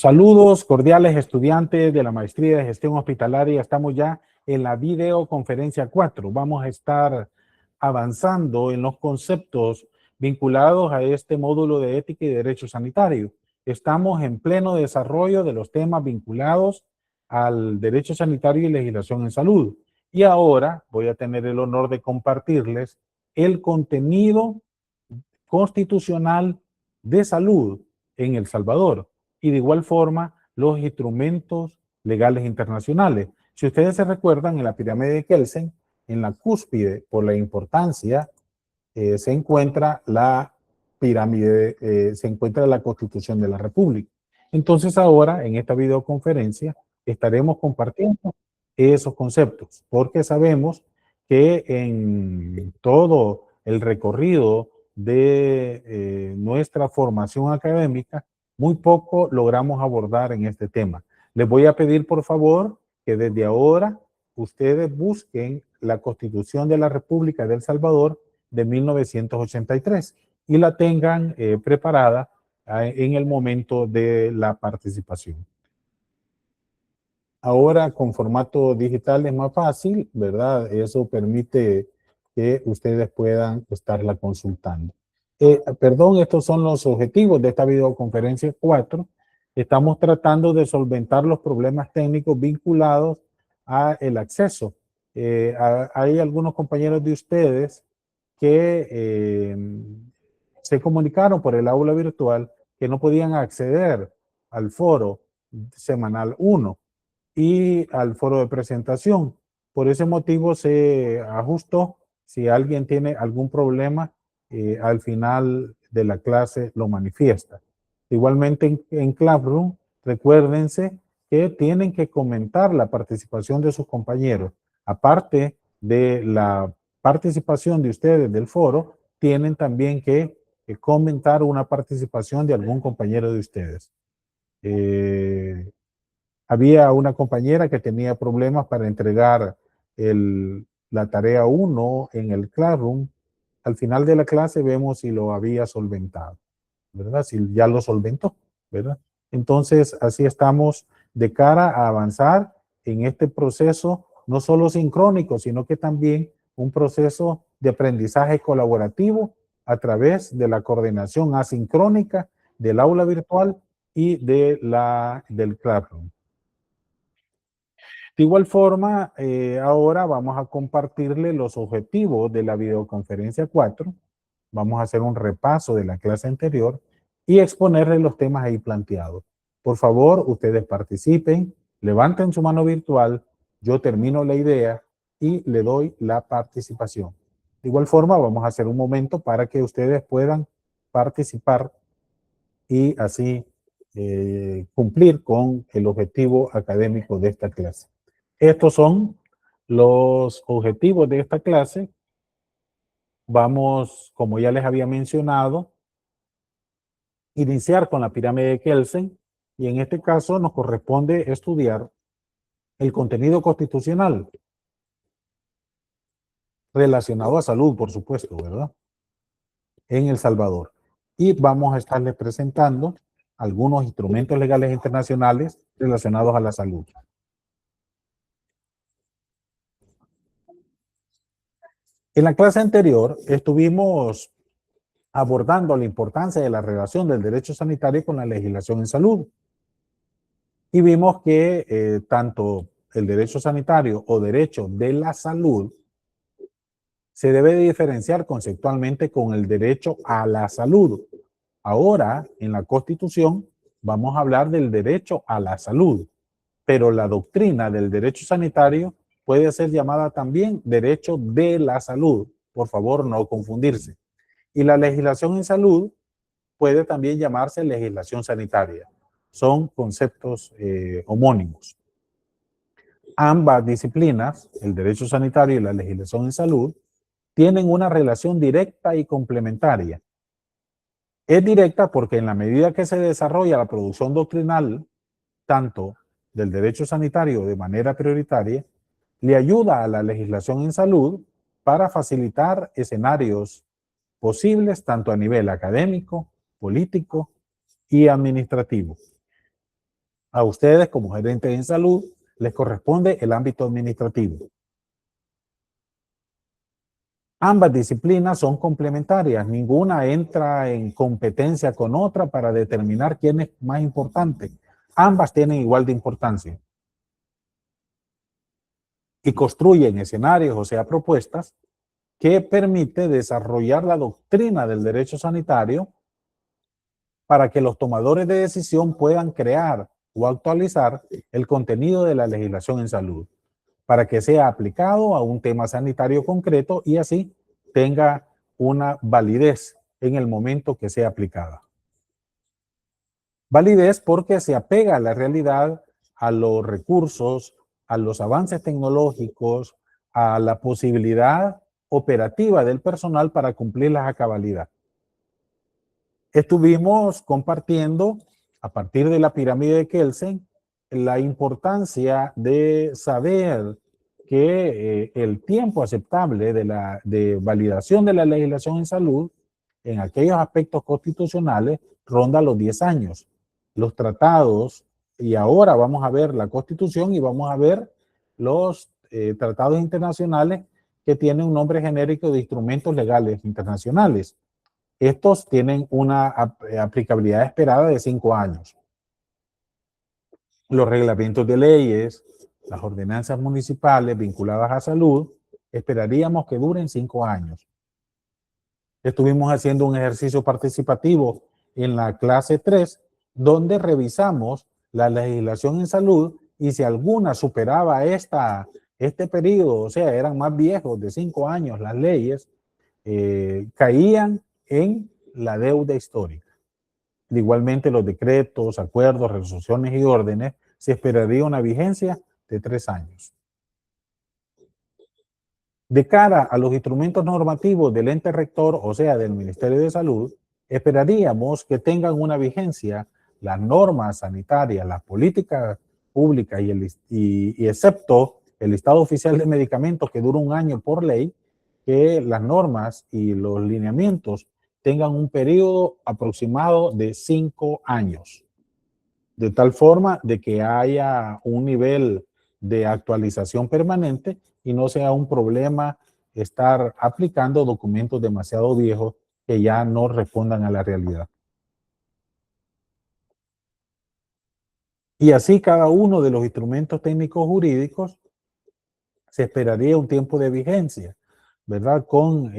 Saludos cordiales estudiantes de la Maestría de Gestión Hospitalaria. Estamos ya en la videoconferencia 4. Vamos a estar avanzando en los conceptos vinculados a este módulo de ética y derecho sanitario. Estamos en pleno desarrollo de los temas vinculados al derecho sanitario y legislación en salud. Y ahora voy a tener el honor de compartirles el contenido constitucional de salud en El Salvador y de igual forma los instrumentos legales internacionales. Si ustedes se recuerdan, en la pirámide de Kelsen, en la cúspide, por la importancia, se encuentra la pirámide, se encuentra la Constitución de la República. Entonces ahora, en esta videoconferencia, estaremos compartiendo esos conceptos, porque sabemos que en todo el recorrido de nuestra formación académica, muy poco logramos abordar en este tema. Les voy a pedir, por favor, que desde ahora ustedes busquen la Constitución de la República de El Salvador de 1983 y la tengan preparada en el momento de la participación. Ahora con formato digital es más fácil, ¿verdad? Eso permite que ustedes puedan estarla consultando. Perdón, estos son los objetivos de esta videoconferencia 4. Estamos tratando de solventar los problemas técnicos vinculados al acceso. Hay algunos compañeros de ustedes que se comunicaron por el aula virtual que no podían acceder al foro semanal 1 y al foro de presentación. Por ese motivo se ajustó. Si alguien tiene algún problema, al final de la clase lo manifiesta. Igualmente en Classroom, recuérdense que tienen que comentar la participación de sus compañeros. Aparte de la participación de ustedes del foro, tienen también que comentar una participación de algún compañero de ustedes. Había una compañera que tenía problemas para entregar la tarea 1 en el Classroom. Al final de la clase vemos si lo había solventado, ¿verdad? Si ya lo solventó, ¿verdad? Entonces, así estamos de cara a avanzar en este proceso, no solo sincrónico, sino que también un proceso de aprendizaje colaborativo a través de la coordinación asincrónica del aula virtual y del Classroom. De igual forma, ahora vamos a compartirle los objetivos de la videoconferencia 4. Vamos a hacer un repaso de la clase anterior y exponerle los temas ahí planteados. Por favor, ustedes participen, levanten su mano virtual, yo termino la idea y le doy la participación. De igual forma, vamos a hacer un momento para que ustedes puedan participar y así cumplir con el objetivo académico de esta clase. Estos son los objetivos de esta clase. Vamos, como ya les había mencionado, iniciar con la pirámide de Kelsen y en este caso nos corresponde estudiar el contenido constitucional relacionado a salud, por supuesto, ¿verdad? En El Salvador. Y vamos a estarles presentando algunos instrumentos legales internacionales relacionados a la salud. En la clase anterior estuvimos abordando la importancia de la relación del derecho sanitario con la legislación en salud. Y vimos que tanto el derecho sanitario o derecho de la salud se debe de diferenciar conceptualmente con el derecho a la salud. Ahora, en la Constitución, vamos a hablar del derecho a la salud, pero la doctrina del derecho sanitario puede ser llamada también derecho de la salud. Por favor, no confundirse. Y la legislación en salud puede también llamarse legislación sanitaria. Son conceptos homónimos. Ambas disciplinas, el derecho sanitario y la legislación en salud, tienen una relación directa y complementaria. Es directa porque en la medida que se desarrolla la producción doctrinal, tanto del derecho sanitario de manera prioritaria, le ayuda a la legislación en salud para facilitar escenarios posibles tanto a nivel académico, político y administrativo. A ustedes, como gerentes en salud, les corresponde el ámbito administrativo. Ambas disciplinas son complementarias, ninguna entra en competencia con otra para determinar quién es más importante. Ambas tienen igual de importancia. Y construyen escenarios, o sea, propuestas, que permite desarrollar la doctrina del derecho sanitario para que los tomadores de decisión puedan crear o actualizar el contenido de la legislación en salud, para que sea aplicado a un tema sanitario concreto y así tenga una validez en el momento que sea aplicada. Validez porque se apega a la realidad, a los recursos, a los avances tecnológicos, a la posibilidad operativa del personal para cumplirlas a cabalidad. Estuvimos compartiendo a partir de la pirámide de Kelsen la importancia de saber que el tiempo aceptable de validación de la legislación en salud en aquellos aspectos constitucionales ronda los 10 años. Los tratados, y ahora vamos a ver la Constitución y vamos a ver los tratados internacionales que tienen un nombre genérico de instrumentos legales internacionales. Estos tienen una aplicabilidad esperada de 5 años. Los reglamentos de leyes, las ordenanzas municipales vinculadas a salud, esperaríamos que duren 5 años. Estuvimos haciendo un ejercicio participativo en la clase 3, donde revisamos la legislación en salud y si alguna superaba este periodo, o sea, eran más viejos de 5 años las leyes, caían en la deuda histórica. Igualmente los decretos, acuerdos, resoluciones y órdenes, se esperaría una vigencia de 3 años. De cara a los instrumentos normativos del ente rector, o sea, del Ministerio de Salud, esperaríamos que tengan una vigencia las normas sanitarias, las políticas públicas y excepto el listado oficial de medicamentos que dura 1 año por ley, que las normas y los lineamientos tengan un periodo aproximado de 5 años, de tal forma de que haya un nivel de actualización permanente y no sea un problema estar aplicando documentos demasiado viejos que ya no respondan a la realidad. Y así cada uno de los instrumentos técnicos jurídicos se esperaría un tiempo de vigencia, ¿verdad? Con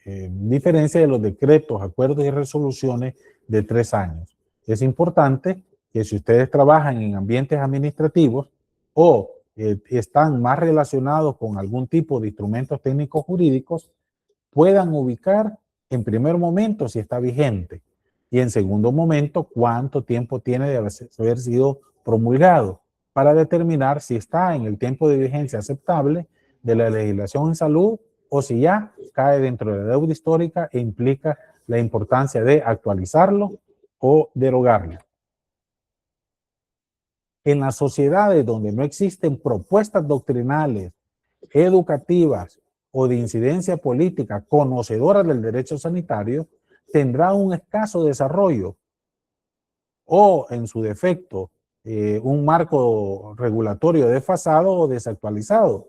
diferencia de los decretos, acuerdos y resoluciones de 3 años. Es importante que si ustedes trabajan en ambientes administrativos o están más relacionados con algún tipo de instrumentos técnicos jurídicos, puedan ubicar en primer momento si está vigente y en segundo momento cuánto tiempo tiene de haber sido promulgado para determinar si está en el tiempo de vigencia aceptable de la legislación en salud o si ya cae dentro de la deuda histórica e implica la importancia de actualizarlo o derogarlo. En las sociedades donde no existen propuestas doctrinales, educativas o de incidencia política conocedoras del derecho sanitario, tendrá un escaso desarrollo o, en su defecto, un marco regulatorio desfasado o desactualizado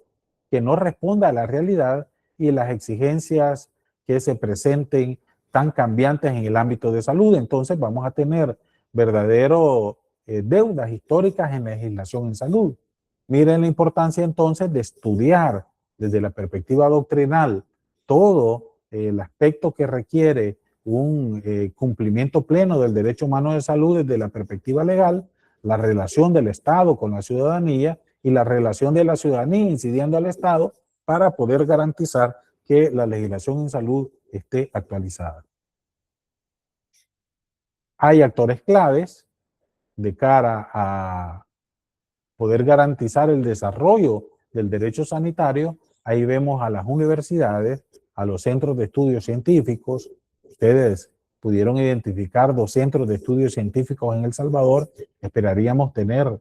que no responda a la realidad y las exigencias que se presenten tan cambiantes en el ámbito de salud. Entonces vamos a tener verdadero deudas históricas en legislación en salud. Miren la importancia entonces de estudiar desde la perspectiva doctrinal todo el aspecto que requiere un cumplimiento pleno del derecho humano de salud desde la perspectiva legal, la relación del Estado con la ciudadanía y la relación de la ciudadanía incidiendo al Estado para poder garantizar que la legislación en salud esté actualizada. Hay actores claves de cara a poder garantizar el desarrollo del derecho sanitario. Ahí vemos a las universidades, a los centros de estudios científicos. Ustedes pudieron identificar 2 centros de estudios científicos en El Salvador. Esperaríamos tener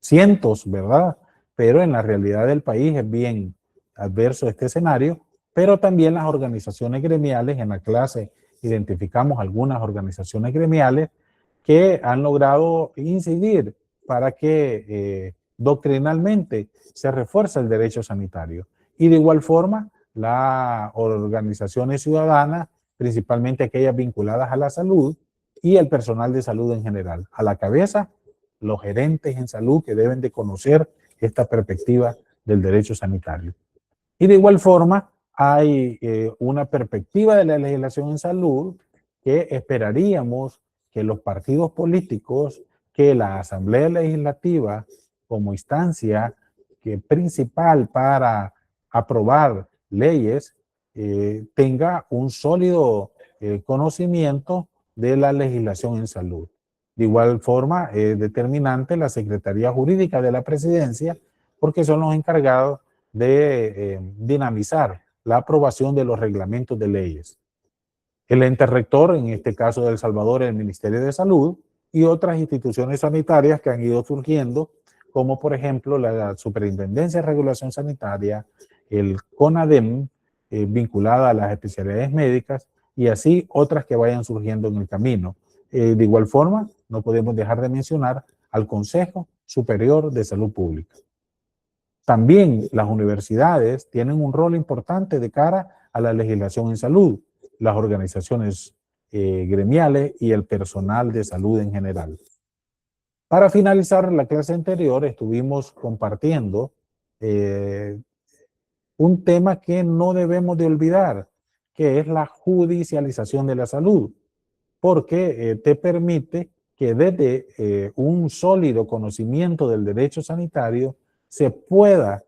cientos, ¿verdad? Pero en la realidad del país es bien adverso este escenario, pero también las organizaciones gremiales. En la clase identificamos algunas organizaciones gremiales que han logrado incidir para que doctrinalmente se refuerce el derecho sanitario. Y de igual forma, las organizaciones ciudadanas, principalmente aquellas vinculadas a la salud y el personal de salud en general. A la cabeza, los gerentes en salud que deben de conocer esta perspectiva del derecho sanitario. Y de igual forma, hay una perspectiva de la legislación en salud que esperaríamos que los partidos políticos, que la Asamblea Legislativa como instancia que principal para aprobar leyes, tenga un sólido conocimiento de la legislación en salud. De igual forma, es determinante la Secretaría Jurídica de la Presidencia, porque son los encargados de dinamizar la aprobación de los reglamentos de leyes. El ente rector, en este caso de El Salvador, el Ministerio de Salud, y otras instituciones sanitarias que han ido surgiendo, como por ejemplo la Superintendencia de Regulación Sanitaria, el CONADEM, vinculada a las especialidades médicas, y así otras que vayan surgiendo en el camino. De igual forma, no podemos dejar de mencionar al Consejo Superior de Salud Pública. También las universidades tienen un rol importante de cara a la legislación en salud, las organizaciones gremiales y el personal de salud en general. Para finalizar la clase anterior estuvimos compartiendo un tema que no debemos de olvidar, que es la judicialización de la salud, porque te permite que desde un sólido conocimiento del derecho sanitario se pueda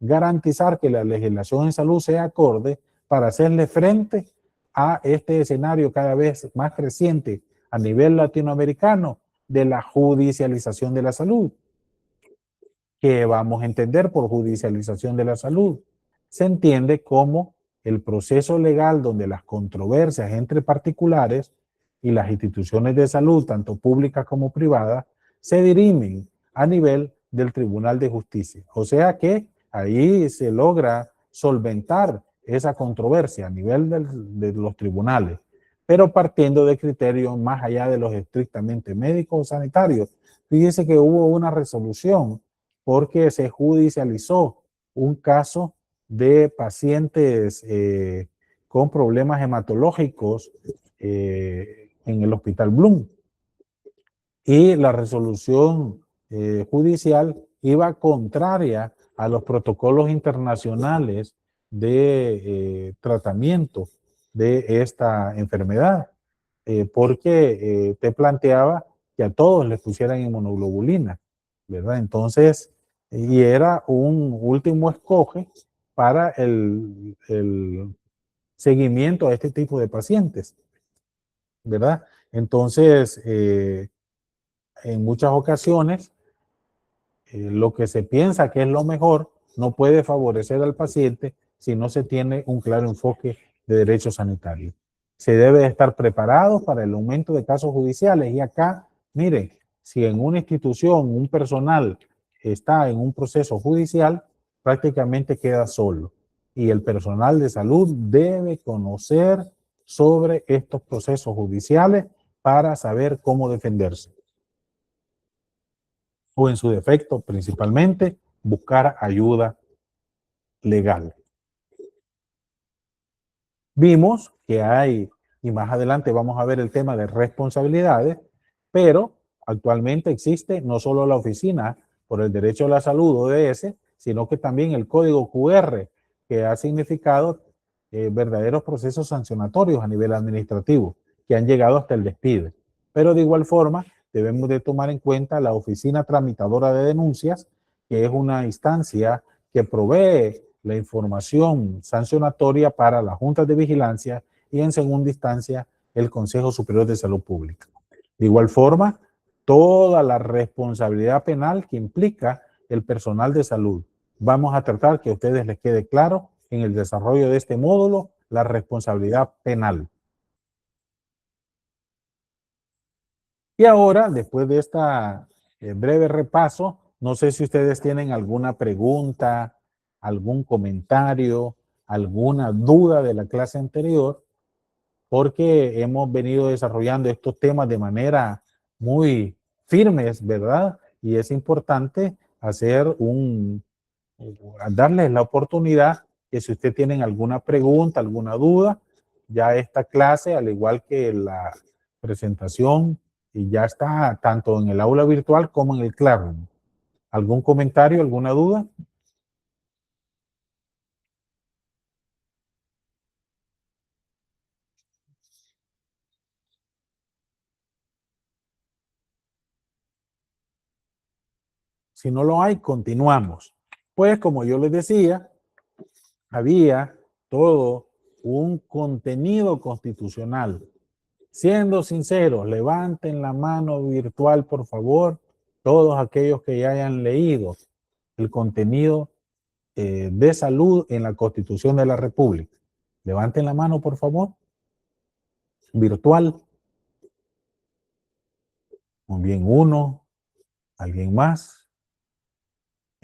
garantizar que la legislación en salud sea acorde para hacerle frente a este escenario cada vez más creciente a nivel latinoamericano de la judicialización de la salud. ¿Qué vamos a entender por judicialización de la salud? Se entiende como el proceso legal donde las controversias entre particulares y las instituciones de salud, tanto públicas como privadas, se dirimen a nivel del Tribunal de Justicia. O sea que ahí se logra solventar esa controversia a nivel de los tribunales, pero partiendo de criterios más allá de los estrictamente médicos o sanitarios. Fíjese que hubo una resolución porque se judicializó un caso de pacientes con problemas hematológicos en el Hospital Bloom. Y la resolución judicial iba contraria a los protocolos internacionales de tratamiento de esta enfermedad, porque te planteaba que a todos les pusieran inmunoglobulina, ¿verdad? Entonces, y era un último escoge para el seguimiento a este tipo de pacientes, ¿verdad? Entonces, en muchas ocasiones, lo que se piensa que es lo mejor no puede favorecer al paciente si no se tiene un claro enfoque de derecho sanitario. Se debe estar preparado para el aumento de casos judiciales. Y acá, miren, si en una institución un personal está en un proceso judicial, prácticamente queda solo. Y el personal de salud debe conocer sobre estos procesos judiciales para saber cómo defenderse. O en su defecto, principalmente, buscar ayuda legal. Vimos que hay, y más adelante vamos a ver el tema de responsabilidades, pero actualmente existe no solo la Oficina por el Derecho a la Salud, ODS, sino que también el Código QR, que ha significado verdaderos procesos sancionatorios a nivel administrativo, que han llegado hasta el despido. Pero de igual forma, debemos de tomar en cuenta la Oficina Tramitadora de Denuncias, que es una instancia que provee la información sancionatoria para las juntas de vigilancia y en segunda instancia el Consejo Superior de Salud Pública. De igual forma, toda la responsabilidad penal que implica el personal de salud. Vamos a tratar que a ustedes les quede claro en el desarrollo de este módulo la responsabilidad penal. Y ahora, después de esta breve repaso, no sé si ustedes tienen alguna pregunta, algún comentario, alguna duda de la clase anterior, porque hemos venido desarrollando estos temas de manera muy firmes, ¿verdad? Y es importante hacer darles la oportunidad que si usted tienen alguna pregunta, alguna duda, ya esta clase, al igual que la presentación, y ya está tanto en el aula virtual como en el Classroom. ¿Algún comentario, alguna duda? Si no lo hay, continuamos. Pues como yo les decía, había todo un contenido constitucional. Siendo sinceros, levanten la mano virtual, por favor, todos aquellos que ya hayan leído el contenido de salud en la Constitución de la República. Levanten la mano, por favor. Virtual. Muy bien, uno. ¿Alguien más?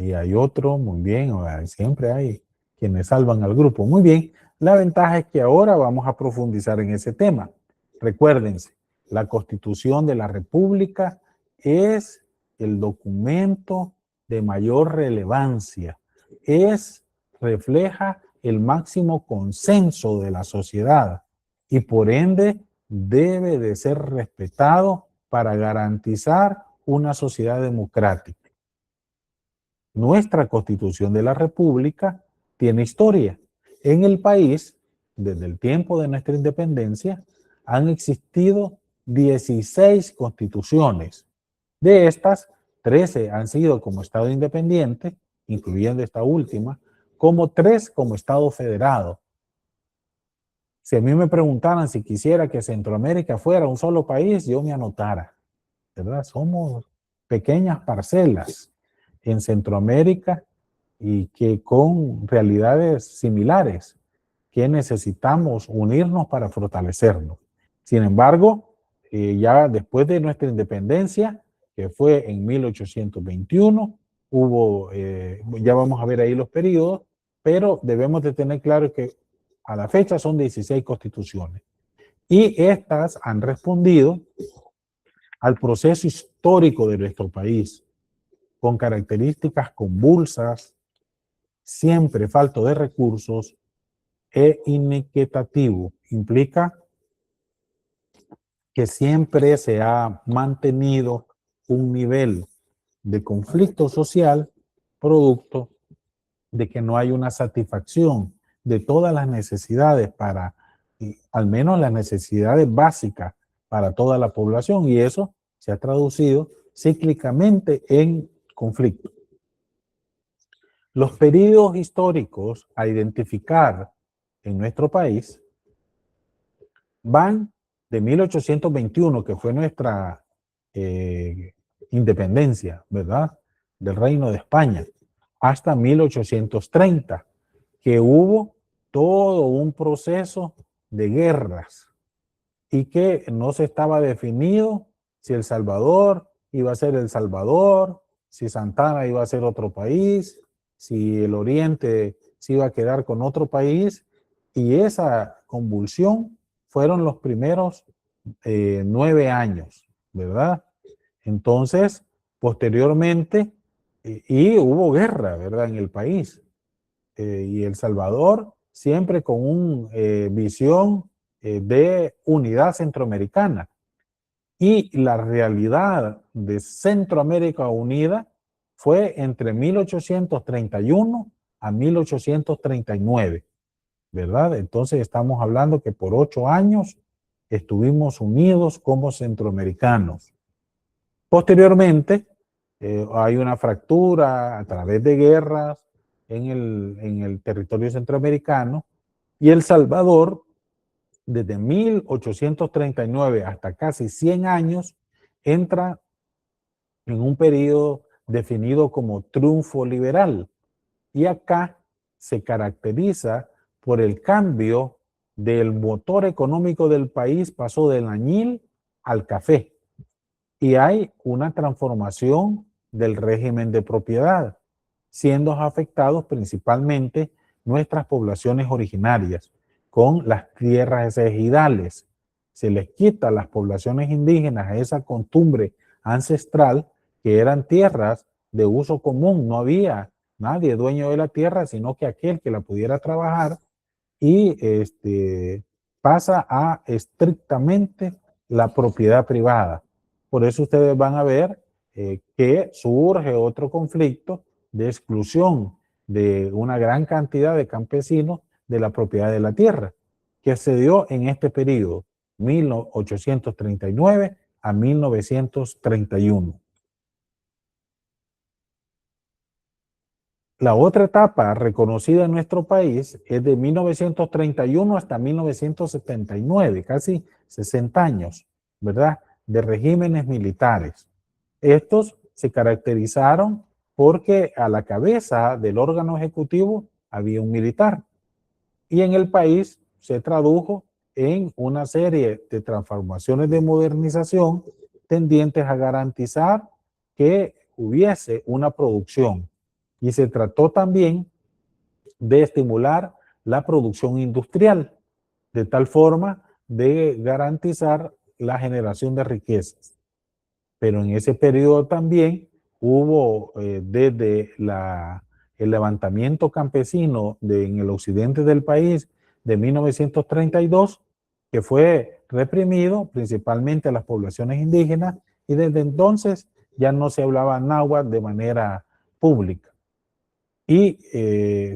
Y hay otro, muy bien, siempre hay quienes salvan al grupo. Muy bien, la ventaja es que ahora vamos a profundizar en ese tema. Recuérdense, la Constitución de la República es el documento de mayor relevancia. Refleja el máximo consenso de la sociedad y por ende debe de ser respetado para garantizar una sociedad democrática. Nuestra Constitución de la República tiene historia. En el país, desde el tiempo de nuestra independencia, han existido 16 constituciones. De estas, 13 han sido como Estado independiente, incluyendo esta última, como 3 como Estado federado. Si a mí me preguntaran si quisiera que Centroamérica fuera un solo país, yo me anotara, ¿verdad? Somos pequeñas parcelas en Centroamérica y que con realidades similares que necesitamos unirnos para fortalecernos. Sin embargo, ya después de nuestra independencia, que fue en 1821, ya vamos a ver ahí los periodos, pero debemos de tener claro que a la fecha son 16 constituciones y estas han respondido al proceso histórico de nuestro país, con características convulsas, siempre falto de recursos e inequitativo. Implica que siempre se ha mantenido un nivel de conflicto social producto de que no hay una satisfacción de todas las necesidades para, al menos las necesidades básicas para toda la población, y eso se ha traducido cíclicamente en conflicto. Los periodos históricos a identificar en nuestro país van de 1821, que fue nuestra independencia, ¿verdad? Del Reino de España, hasta 1830, que hubo todo un proceso de guerras y que no se estaba definido si El Salvador iba a ser El Salvador, si Santana iba a ser otro país, si el Oriente se iba a quedar con otro país, y esa convulsión fueron los primeros 9 años, ¿verdad? Entonces, posteriormente, y hubo guerra, ¿verdad? En el país. Y El Salvador siempre con una visión de unidad centroamericana. Y la realidad de Centroamérica Unida fue entre 1831 a 1839, ¿verdad? Entonces estamos hablando que por 8 años estuvimos unidos como centroamericanos. Posteriormente, hay una fractura a través de guerras en el territorio centroamericano, y El Salvador, desde 1839 hasta casi 100 años, entra en un periodo definido como triunfo liberal. Y acá se caracteriza por el cambio del motor económico del país, pasó del añil al café. Y hay una transformación del régimen de propiedad, siendo afectados principalmente nuestras poblaciones originarias. con las tierras ejidales. Se les quita a las poblaciones indígenas esa costumbre ancestral, que eran tierras de uso común. No había nadie dueño de la tierra, sino que aquel que la pudiera trabajar, y pasa a estrictamente la propiedad privada. Por eso ustedes van a ver que surge otro conflicto de exclusión de una gran cantidad de campesinos de la propiedad de la tierra, que se dio en este periodo, 1839 a 1931. La otra etapa reconocida en nuestro país es de 1931 hasta 1979, casi 60 años, ¿verdad? De regímenes militares. Estos se caracterizaron porque a la cabeza del órgano ejecutivo había un militar, y en el país se tradujo en una serie de transformaciones de modernización tendientes a garantizar que hubiese una producción. Y se trató también de estimular la producción industrial, de tal forma de garantizar la generación de riquezas. Pero en ese periodo también hubo desde el levantamiento campesino en el occidente del país de 1932, que fue reprimido principalmente a las poblaciones indígenas, y desde entonces ya no se hablaba náhuatl de manera pública. Y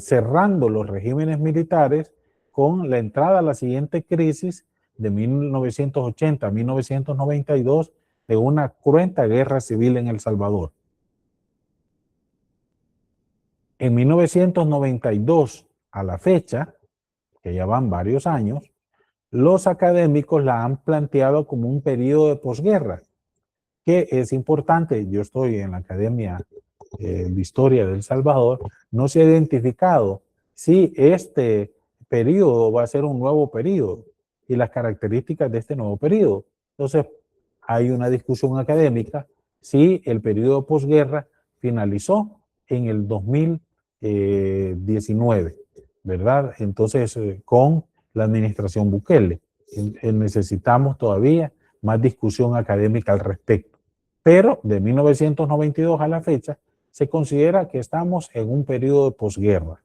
cerrando los regímenes militares con la entrada a la siguiente crisis de 1980 a 1992, de una cruenta guerra civil en El Salvador. En 1992 a la fecha, que ya van varios años, los académicos la han planteado como un periodo de posguerra, que es importante. Yo estoy en la Academia de Historia de El Salvador. No se ha identificado si este periodo va a ser un nuevo periodo y las características de este nuevo periodo. Entonces, hay una discusión académica si el periodo de posguerra finalizó en el 2019, ¿verdad? Entonces, con la administración Bukele, necesitamos todavía más discusión académica al respecto. Pero de 1992 a la fecha, se considera que estamos en un periodo de posguerra,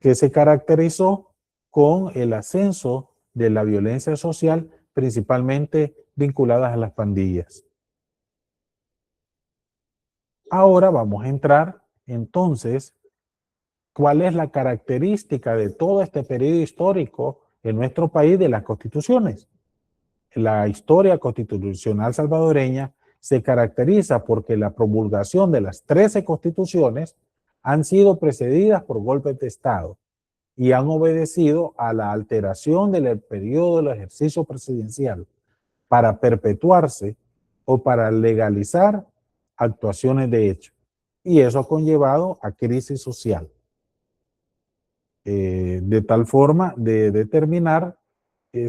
que se caracterizó con el ascenso de la violencia social, principalmente vinculadas a las pandillas. Ahora vamos a entrar entonces, ¿cuál es la característica de todo este periodo histórico en nuestro país de las constituciones? La historia constitucional salvadoreña se caracteriza porque la promulgación de las 13 constituciones han sido precedidas por golpes de Estado y han obedecido a la alteración del periodo del ejercicio presidencial para perpetuarse o para legalizar actuaciones de hecho. Y eso ha conllevado a crisis social, de tal forma de determinar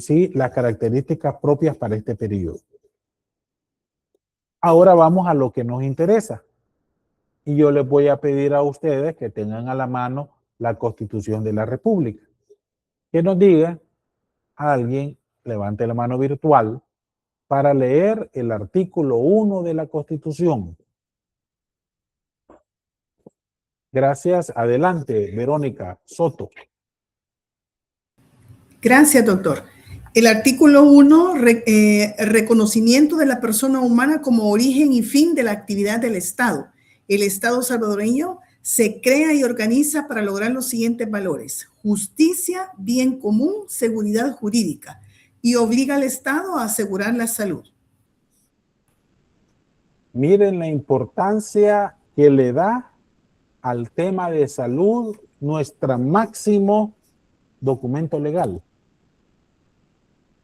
sí, las características propias para este periodo. Ahora vamos a lo que nos interesa. Y yo les voy a pedir a ustedes que tengan a la mano la Constitución de la República. Que nos diga a alguien, levante la mano virtual, para leer el artículo 1 de la Constitución. Gracias. Adelante, Verónica Soto. Gracias, doctor. El artículo 1, reconocimiento de la persona humana como origen y fin de la actividad del Estado. El Estado salvadoreño se crea y organiza para lograr los siguientes valores: justicia, bien común, seguridad jurídica, y obliga al Estado a asegurar la salud. Miren la importancia que le da al tema de salud nuestro máximo documento legal.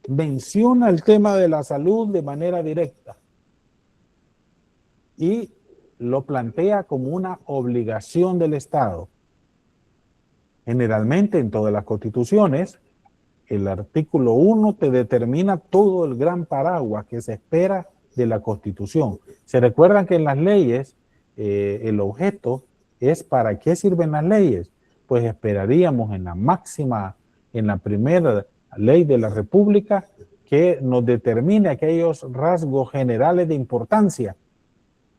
Menciona el tema de la salud de manera directa y lo plantea como una obligación del Estado. Generalmente en todas las constituciones, el artículo 1 te determina todo el gran paraguas que se espera de la Constitución. Se recuerdan que en las leyes el objeto es ¿para qué sirven las leyes? Pues esperaríamos en la máxima en la primera ley de la República que nos determine aquellos rasgos generales de importancia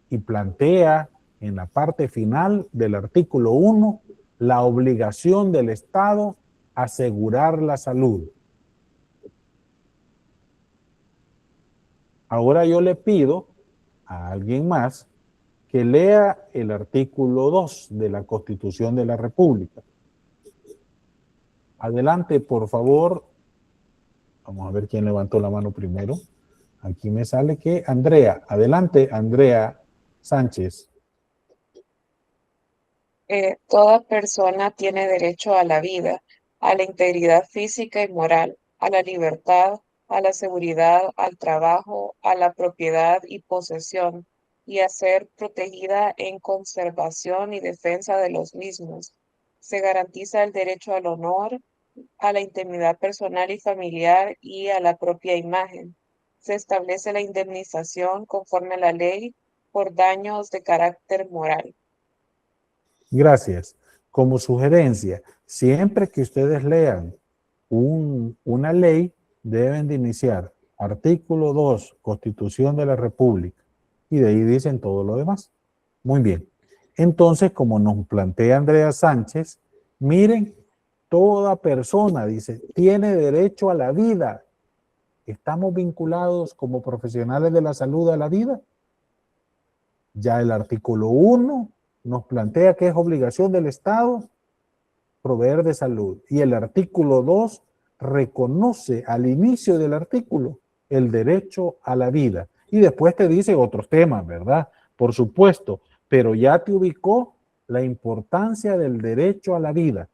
y plantea en la parte final del artículo 1 la obligación del Estado asegurar la salud. Ahora yo le pido a alguien más que lea el artículo 2 de la Constitución de la República. Adelante, por favor. Vamos a ver quién levantó la mano primero. Aquí me sale que Andrea. Adelante, Andrea Sánchez. Toda persona tiene derecho a la vida, a la integridad física y moral, a la libertad, a la seguridad, al trabajo, a la propiedad y posesión, y a ser protegida en conservación y defensa de los mismos. Se garantiza el derecho al honor, a la intimidad personal y familiar y a la propia imagen. Se establece la indemnización conforme a la ley por daños de carácter moral. Gracias. Como sugerencia, siempre que ustedes lean una ley, deben de iniciar artículo 2, Constitución de la República, y de ahí dicen todo lo demás. Muy bien. Entonces, como nos plantea Andrea Sánchez, miren, toda persona, dice, tiene derecho a la vida. ¿Estamos vinculados como profesionales de la salud a la vida? Ya el artículo 1 nos plantea que es obligación del Estado proveer de salud. Y el artículo 2 reconoce al inicio del artículo el derecho a la vida. Y después te dice otros temas, ¿verdad? Por supuesto, pero ya te ubicó la importancia del derecho a la vida.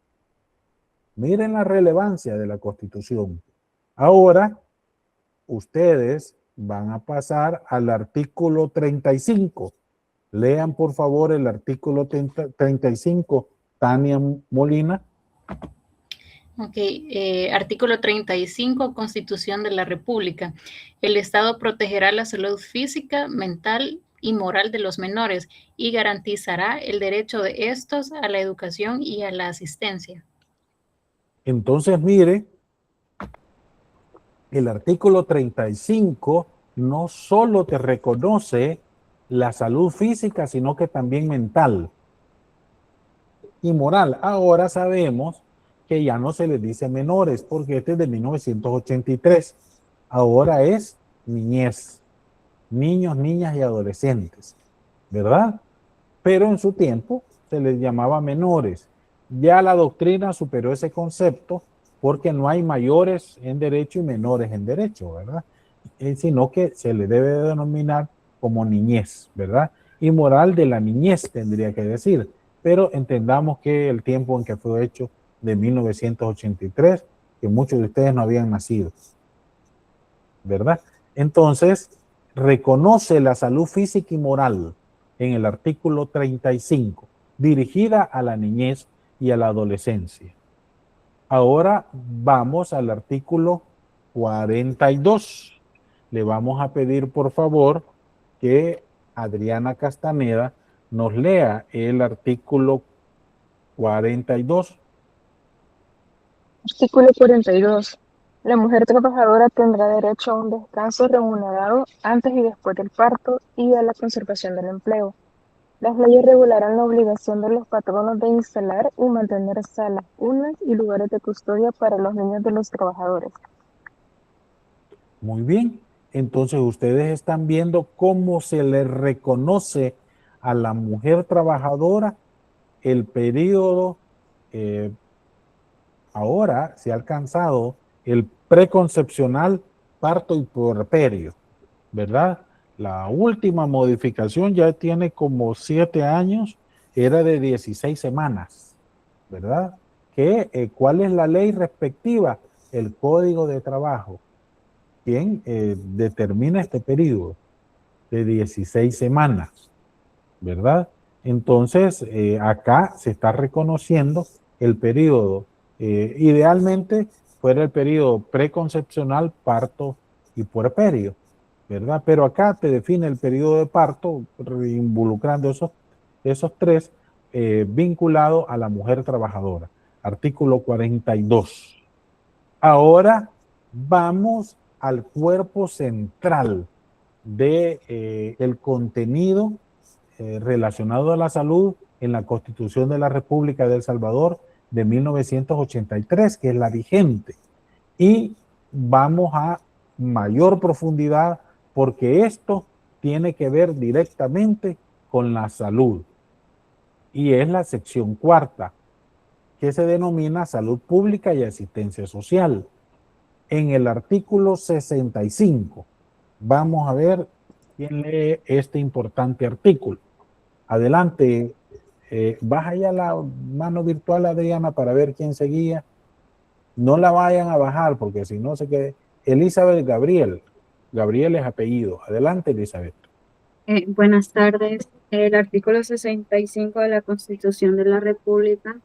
Miren la relevancia de la Constitución. Ahora, ustedes van a pasar al artículo 35. Lean, por favor, el artículo 35, Tania Molina. Ok, artículo 35, Constitución de la República. El Estado protegerá la salud física, mental y moral de los menores y garantizará el derecho de estos a la educación y a la asistencia. Entonces, mire, el artículo 35 no solo te reconoce la salud física, sino que también mental y moral. Ahora sabemos que ya no se les dice menores, porque este es de 1983. Ahora es niñez, niños, niñas y adolescentes, ¿verdad? Pero en su tiempo se les llamaba menores. Ya la doctrina superó ese concepto porque no hay mayores en derecho y menores en derecho, ¿verdad? Sino que se le debe denominar como niñez, ¿verdad? Y moral de la niñez tendría que decir, pero entendamos que el tiempo en que fue hecho de 1983, que muchos de ustedes no habían nacido, ¿verdad? Entonces, reconoce la salud física y moral en el artículo 35, dirigida a la niñez y a la adolescencia. Ahora vamos al artículo 42. Le vamos a pedir, por favor, que Adriana Castaneda nos lea el artículo 42. Artículo 42. La mujer trabajadora tendrá derecho a un descanso remunerado antes y después del parto y a la conservación del empleo. Las leyes regularán la obligación de los patronos de instalar y mantener salas, cunas y lugares de custodia para los niños de los trabajadores. Muy bien. Entonces ustedes están viendo cómo se le reconoce a la mujer trabajadora el periodo. Ahora se ha alcanzado el preconcepcional, parto y puerperio, ¿verdad? La última modificación ya tiene como 7 años, era de 16 semanas, ¿verdad? ¿Cuál es la ley respectiva? El Código de Trabajo. ¿Quién determina este periodo de 16 semanas? ¿Verdad? Entonces, acá se está reconociendo el periodo, idealmente fuera el periodo preconcepcional, parto y puerperio, ¿verdad? Pero acá te define el periodo de parto, involucrando esos tres, vinculados a la mujer trabajadora. Artículo 42. Ahora vamos al cuerpo central de el contenido relacionado a la salud en la Constitución de la República de El Salvador de 1983, que es la vigente. Y vamos a mayor profundidad porque esto tiene que ver directamente con la salud. Y es la sección cuarta, que se denomina Salud Pública y Asistencia Social. En el artículo 65, vamos a ver quién lee este importante artículo. Adelante, baja ya la mano virtual, Adriana, para ver quién seguía. No la vayan a bajar porque si no se quede. Elizabeth Gabriel. Gabriel es apellido. Adelante, Elizabeth. Buenas tardes. El artículo 65 de la Constitución de la República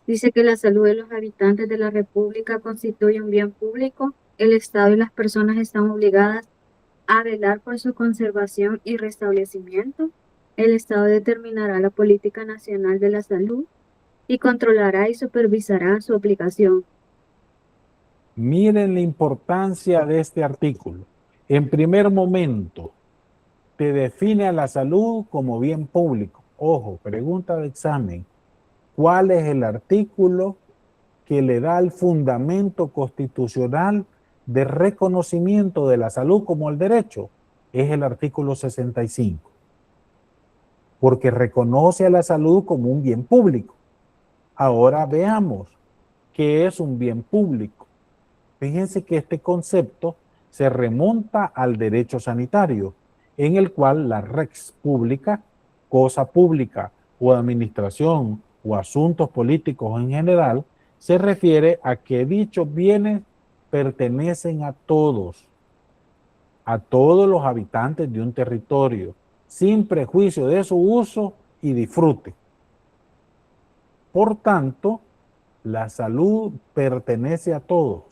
dice que la salud de los habitantes de la República constituye un bien público. El Estado y las personas están obligadas a velar por su conservación y restablecimiento. El Estado determinará la política nacional de la salud y controlará y supervisará su aplicación. Miren la importancia de este artículo. En primer momento, te define a la salud como bien público. Ojo, pregunta de examen. ¿Cuál es el artículo que le da el fundamento constitucional de reconocimiento de la salud como el derecho? Es el artículo 65. Porque reconoce a la salud como un bien público. Ahora veamos qué es un bien público. Fíjense que este concepto se remonta al derecho sanitario, en el cual la res pública, cosa pública o administración o asuntos políticos en general, se refiere a que dichos bienes pertenecen a todos los habitantes de un territorio, sin prejuicio de su uso y disfrute. Por tanto, la salud pertenece a todos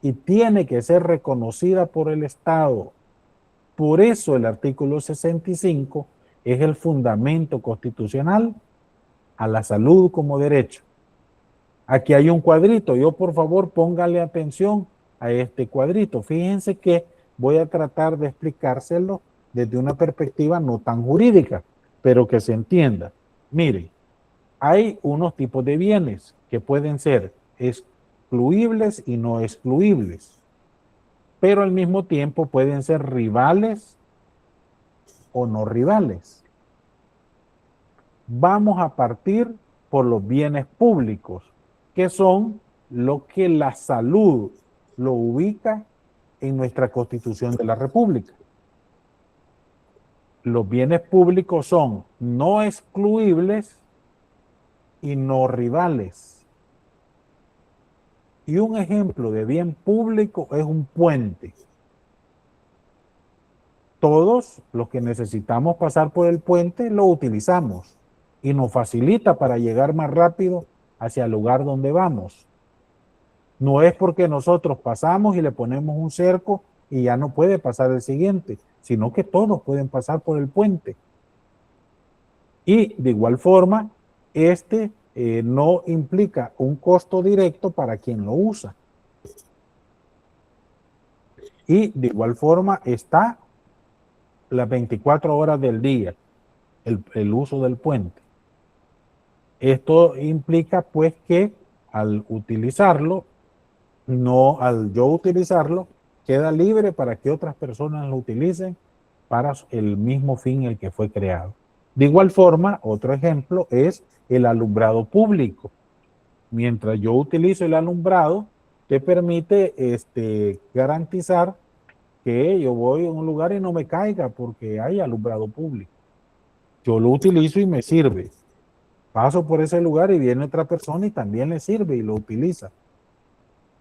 y tiene que ser reconocida por el Estado. Por eso el artículo 65 es el fundamento constitucional a la salud como derecho. Aquí hay un cuadrito. Yo, por favor, póngale atención a este cuadrito. Fíjense que voy a tratar de explicárselo desde una perspectiva no tan jurídica, pero que se entienda. Miren, hay unos tipos de bienes que pueden ser excluibles y no excluibles, pero al mismo tiempo pueden ser rivales o no rivales. Vamos a partir por los bienes públicos, que son lo que la salud lo ubica en nuestra Constitución de la República. Los bienes públicos son no excluibles y no rivales. Y un ejemplo de bien público es un puente. Todos los que necesitamos pasar por el puente lo utilizamos y nos facilita para llegar más rápido hacia el lugar donde vamos. No es porque nosotros pasamos y le ponemos un cerco y ya no puede pasar el siguiente, sino que todos pueden pasar por el puente. Y de igual forma, no implica un costo directo para quien lo usa. Y de igual forma está las 24 horas del día, el uso del puente. Esto implica pues que al utilizarlo, al yo utilizarlo, queda libre para que otras personas lo utilicen para el mismo fin el que fue creado. De igual forma, otro ejemplo es el alumbrado público. Mientras yo utilizo el alumbrado, te permite garantizar que yo voy a un lugar y no me caiga porque hay alumbrado público. Yo lo utilizo y me sirve. Paso por ese lugar y viene otra persona y también le sirve y lo utiliza.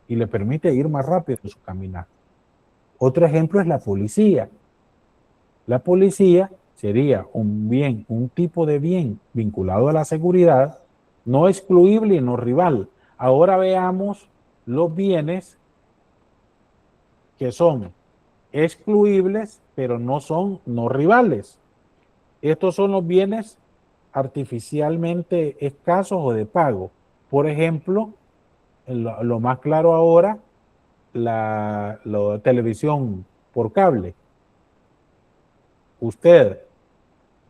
Y le permite ir más rápido en su caminar. Otro ejemplo es la policía. La policía sería un tipo de bien vinculado a la seguridad, no excluible y no rival. Ahora veamos los bienes que son excluibles, pero no rivales. Estos son los bienes artificialmente escasos o de pago. Por ejemplo, lo más claro ahora, la televisión por cable. Usted,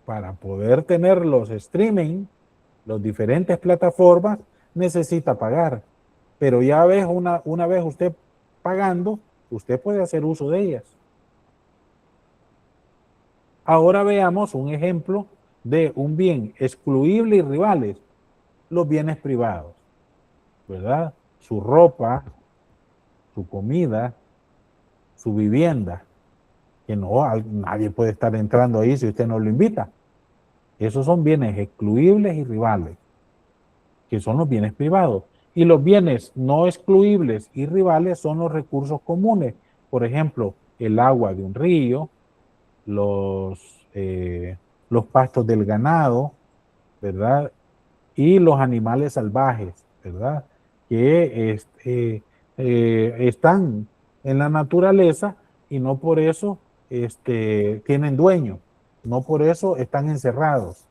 para poder tener los streaming, las diferentes plataformas, necesita pagar. Pero ya ves, una vez usted pagando, usted puede hacer uso de ellas. Ahora veamos un ejemplo de un bien excluible y rivales, los bienes privados, ¿verdad? Su ropa, su comida, su vivienda, que no, nadie puede estar entrando ahí si usted no lo invita. Esos son bienes excluibles y rivales, que son los bienes privados. Y los bienes no excluibles y rivales son los recursos comunes. Por ejemplo, el agua de un río, los pastos del ganado, ¿verdad? Y los animales salvajes, ¿verdad? Que están en la naturaleza y no por eso tienen dueño, no por eso están encerrados,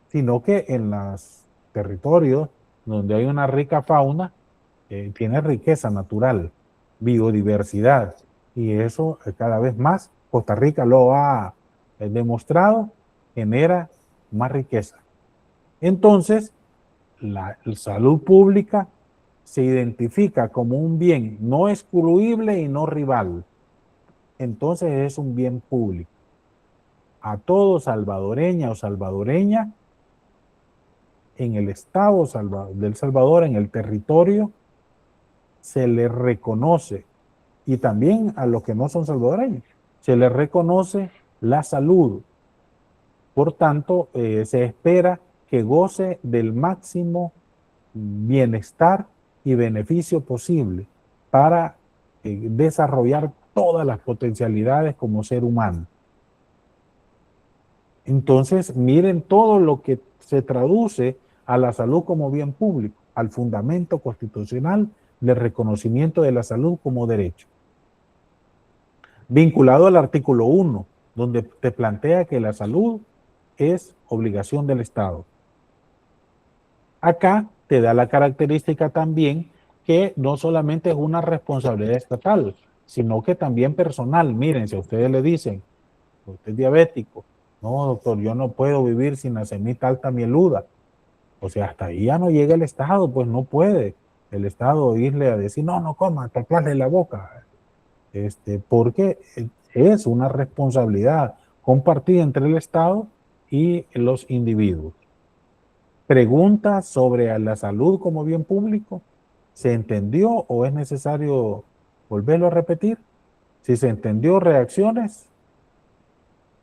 sino que en los territorios donde hay una rica fauna, tiene riqueza natural, biodiversidad, y eso cada vez más, Costa Rica lo ha demostrado, genera más riqueza. Entonces, la salud pública se identifica como un bien no excluible y no rival. Entonces es un bien público. A todo salvadoreña o salvadoreña, en el estado del Salvador, en el territorio, se le reconoce, y también a los que no son salvadoreños, se le reconoce la salud. Por tanto, se espera que goce del máximo bienestar y beneficio posible para desarrollar todas las potencialidades como ser humano. Entonces, miren todo lo que se traduce a la salud como bien público, al fundamento constitucional del reconocimiento de la salud como derecho. Vinculado al artículo 1, donde te plantea que la salud es obligación del Estado. Acá te da la característica también que no solamente es una responsabilidad estatal, sino que también personal. Miren, si a ustedes le dicen, usted es diabético, no, doctor, yo no puedo vivir sin la semita alta mieluda. O sea, hasta ahí ya no llega el Estado, pues no puede el Estado irle a decir, no, no coma, taparle la boca. Porque es una responsabilidad compartida entre el Estado y los individuos. Preguntas sobre la salud como bien público. ¿Se entendió o es necesario volverlo a repetir? Si se entendió, reacciones.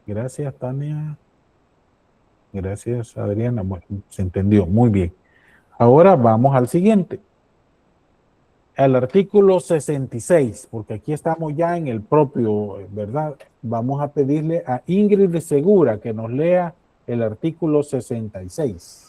Gracias, Tania. Gracias, Adriana. Bueno, se entendió. Muy bien. Ahora vamos al siguiente. Al artículo 66, porque aquí estamos ya en el propio, ¿verdad? Vamos a pedirle a Ingrid de Segura que nos lea el artículo 66.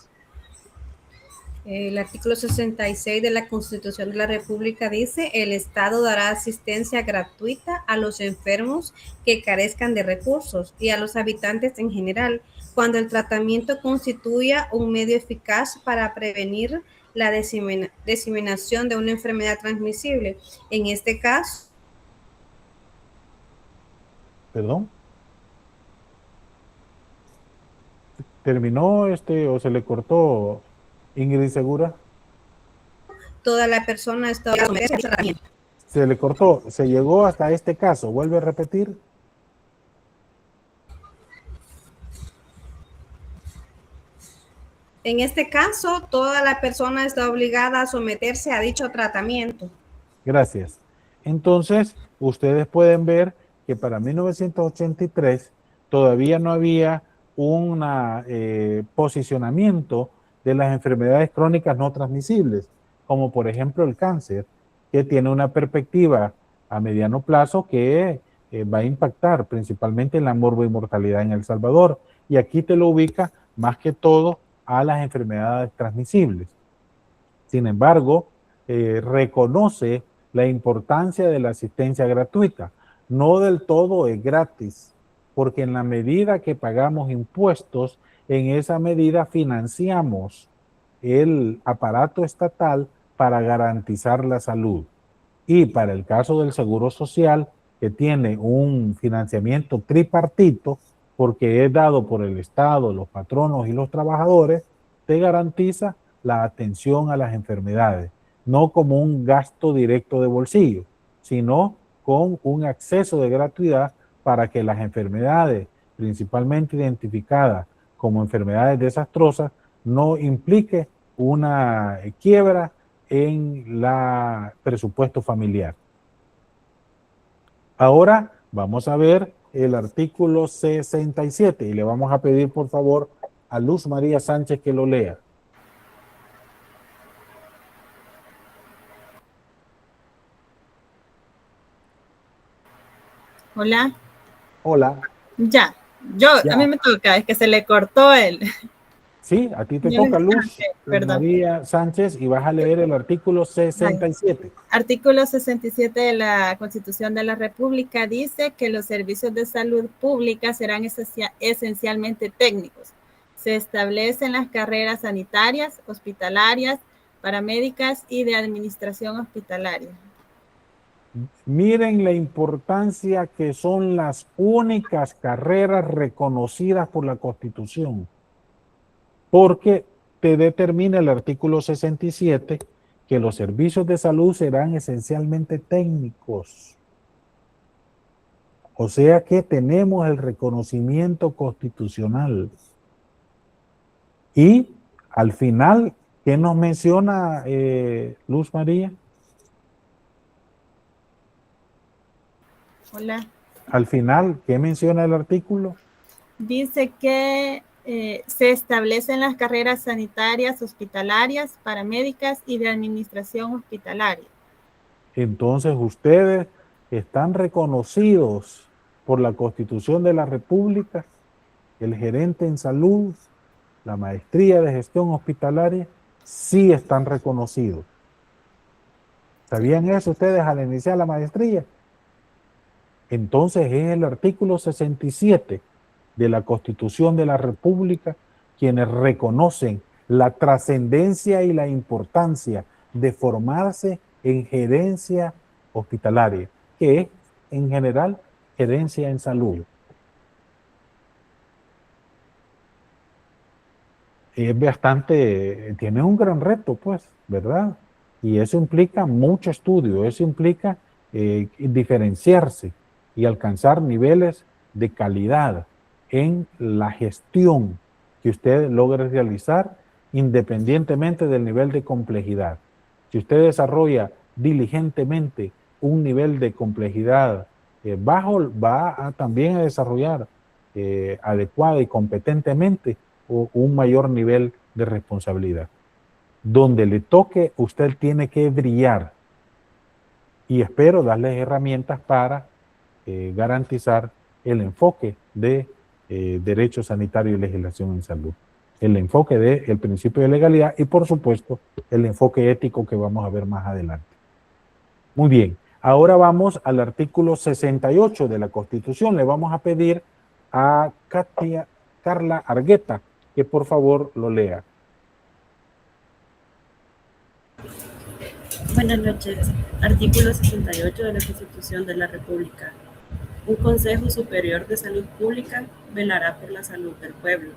El artículo 66 de la Constitución de la República dice: el Estado dará asistencia gratuita a los enfermos que carezcan de recursos y a los habitantes en general, cuando el tratamiento constituya un medio eficaz para prevenir la diseminación de una enfermedad transmisible. En este caso... ¿Perdón? ¿Terminó o se le cortó, Ingrid Segura? Toda la persona está... Se le cortó, se llegó hasta este caso. ¿Vuelve a repetir? En este caso, toda la persona está obligada a someterse a dicho tratamiento. Gracias. Entonces, ustedes pueden ver que para 1983 todavía no había un posicionamiento de las enfermedades crónicas no transmisibles, como por ejemplo el cáncer, que tiene una perspectiva a mediano plazo que va a impactar principalmente en la morbimortalidad en El Salvador. Y aquí te lo ubica más que todo a las enfermedades transmisibles. Sin embargo, reconoce la importancia de la asistencia gratuita. No del todo es gratis, porque en la medida que pagamos impuestos, en esa medida financiamos el aparato estatal para garantizar la salud. Y para el caso del Seguro Social, que tiene un financiamiento tripartito, porque es dado por el Estado, los patronos y los trabajadores, te garantiza la atención a las enfermedades, no como un gasto directo de bolsillo, sino con un acceso de gratuidad para que las enfermedades, principalmente identificadas como enfermedades desastrosas, no implique una quiebra en el presupuesto familiar. Ahora vamos a ver el artículo 67 y le vamos a pedir por favor a Luz María Sánchez que lo lea. Hola. Hola. Ya. A mí me toca, es que se le cortó el... Sí, a ti te toca, Luz perdón. María Sánchez, y vas a leer el artículo 67. Artículo 67 de la Constitución de la República dice que los servicios de salud pública serán esencialmente técnicos. Se establecen las carreras sanitarias, hospitalarias, paramédicas y de administración hospitalaria. Miren la importancia que son las únicas carreras reconocidas por la Constitución, porque te determina el artículo 67 que los servicios de salud serán esencialmente técnicos. O sea que tenemos el reconocimiento constitucional. Y al final, ¿qué nos menciona Luz María? Hola. Al final, ¿qué menciona el artículo? Dice que se establecen las carreras sanitarias, hospitalarias, paramédicas y de administración hospitalaria. Entonces, ustedes están reconocidos por la Constitución de la República, el gerente en salud, la maestría de gestión hospitalaria, sí están reconocidos. ¿Sabían eso ustedes al iniciar la maestría? Entonces es el artículo 67 de la Constitución de la República quienes reconocen la trascendencia y la importancia de formarse en gerencia hospitalaria, que es en general gerencia en salud. Es bastante, tiene un gran reto, pues, ¿verdad? Y eso implica mucho estudio, eso implica diferenciarse y alcanzar niveles de calidad en la gestión que usted logre realizar independientemente del nivel de complejidad. Si usted desarrolla diligentemente un nivel de complejidad bajo, va también a desarrollar adecuada y competentemente un mayor nivel de responsabilidad. Donde le toque, usted tiene que brillar. Y espero darles herramientas para garantizar el enfoque de derecho sanitario y legislación en salud. El enfoque del principio de legalidad y, por supuesto, el enfoque ético que vamos a ver más adelante. Muy bien. Ahora vamos al artículo 68 de la Constitución. Le vamos a pedir a Carla Argueta que por favor lo lea. Buenas noches. Artículo 68 de la Constitución de la República. Un Consejo Superior de Salud Pública velará por la salud del pueblo.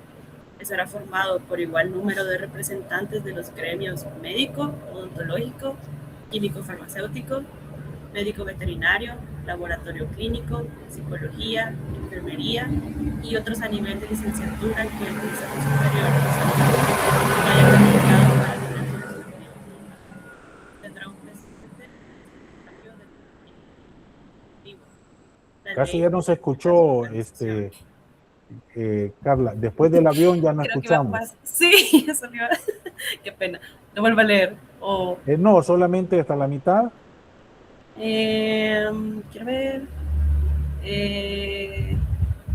Estará formado por igual número de representantes de los gremios médico, odontológico, químico-farmacéutico, médico veterinario, laboratorio clínico, psicología, enfermería y otros a nivel de licenciatura que el Consejo Superior de Salud Pública haya calificado para tener su superior. Tendrá un presidente Casi ya no se escuchó, Carla. Después del avión ya no escuchamos. Sí, eso me iba. Qué pena. Lo vuelvo a leer. No, solamente hasta la mitad. Quiero ver.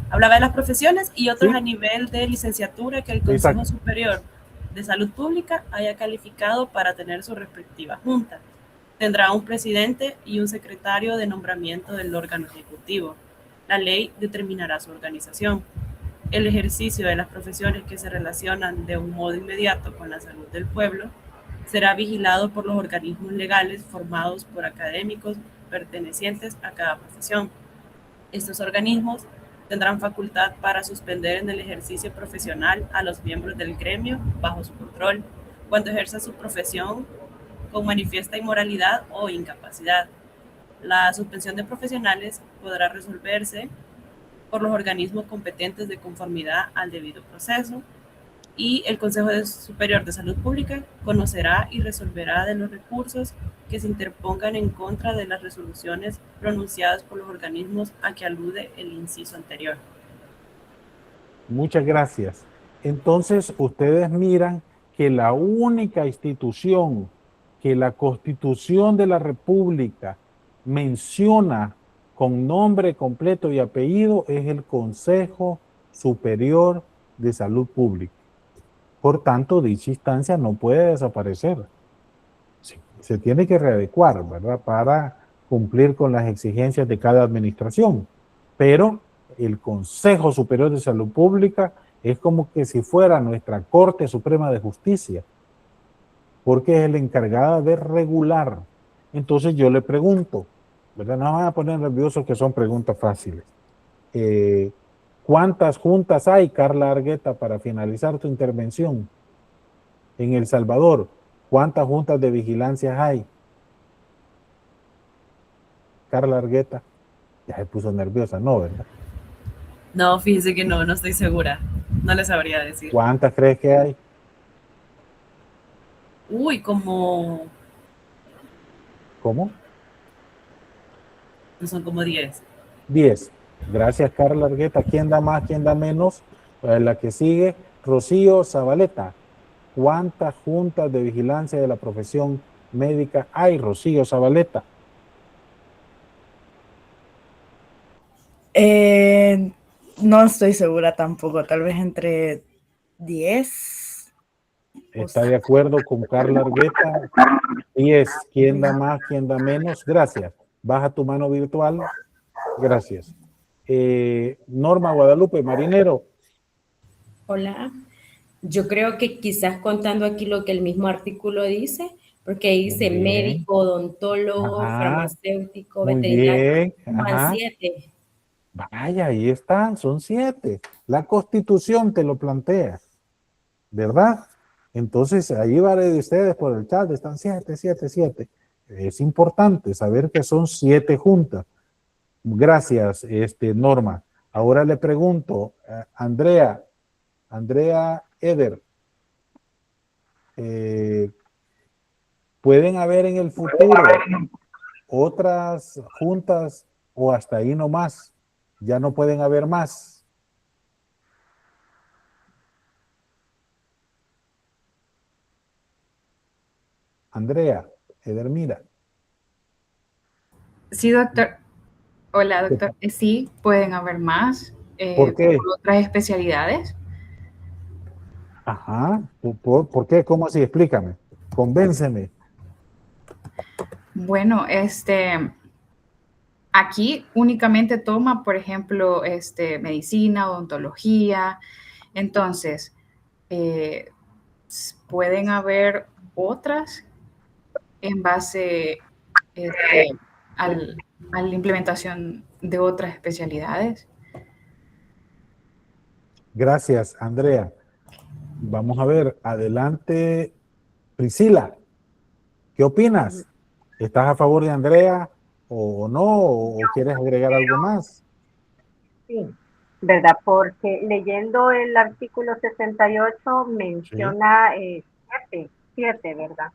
Hablaba de las profesiones y otros, ¿sí?, a nivel de licenciatura que el Consejo Superior de Salud Pública haya calificado para tener su respectiva junta. Tendrá un presidente y un secretario de nombramiento del órgano ejecutivo. La ley determinará su organización. El ejercicio de las profesiones que se relacionan de un modo inmediato con la salud del pueblo será vigilado por los organismos legales formados por académicos pertenecientes a cada profesión. Estos organismos tendrán facultad para suspender en el ejercicio profesional a los miembros del gremio bajo su control cuando ejerza su profesión con manifiesta inmoralidad o incapacidad. La suspensión de profesionales podrá resolverse por los organismos competentes de conformidad al debido proceso, y el Consejo Superior de Salud Pública conocerá y resolverá de los recursos que se interpongan en contra de las resoluciones pronunciadas por los organismos a que alude el inciso anterior. Muchas gracias. Entonces, ustedes miran que la única institución que la Constitución de la República menciona con nombre completo y apellido es el Consejo Superior de Salud Pública. Por tanto, dicha instancia no puede desaparecer. Se tiene que readecuar, ¿verdad? Para cumplir con las exigencias de cada administración. Pero el Consejo Superior de Salud Pública es como que si fuera nuestra Corte Suprema de Justicia, porque es el encargado de regular. Entonces yo le pregunto, ¿verdad? No me van a poner nerviosos, que son preguntas fáciles. ¿Cuántas juntas hay, Carla Argueta, para finalizar tu intervención? En El Salvador, ¿cuántas juntas de vigilancia hay? Carla Argueta, ya se puso nerviosa, ¿no, verdad? No, fíjese que no estoy segura. No les sabría decir. ¿Cuántas crees que hay? Uy, como... ¿Cómo? Son como 10. 10. Gracias, Carla Argueta. ¿Quién da más, quién da menos? La que sigue, Rocío Zabaleta. ¿Cuántas juntas de vigilancia de la profesión médica hay, Rocío Zabaleta? No estoy segura tampoco, tal vez entre 10. ¿Está de acuerdo con Carla Argueta? 10. ¿Quién da más, quién da menos? Gracias. Baja tu mano virtual. Gracias. Norma Guadalupe, marinero. Hola. Yo creo que quizás contando aquí lo que el mismo artículo dice, porque dice médico, odontólogo, farmacéutico, veterinario, van 7. Vaya, ahí están, son 7. La Constitución te lo plantea, ¿verdad? Entonces, ahí varios de ustedes por el chat están 7, 7, 7. Es importante saber que son 7 juntas. Gracias, Norma. Ahora le pregunto, Andrea Eder, ¿pueden haber en el futuro otras juntas o hasta ahí nomás? Ya no pueden haber más. Andrea Edermira. Sí, doctor. Hola, doctor. Sí, pueden haber más. ¿Por qué? Por otras especialidades. Ajá. ¿Por qué? ¿Cómo así? Explícame. Convénceme. Bueno, aquí únicamente toma, por ejemplo, medicina, odontología. Entonces, pueden haber otras en base a la implementación de otras especialidades. Gracias, Andrea. Vamos a ver, adelante, Priscila. ¿Qué opinas? ¿Estás a favor de Andrea o no? ¿O quieres agregar algo más? Sí, ¿verdad? Porque leyendo el artículo 68 menciona 7, ¿verdad?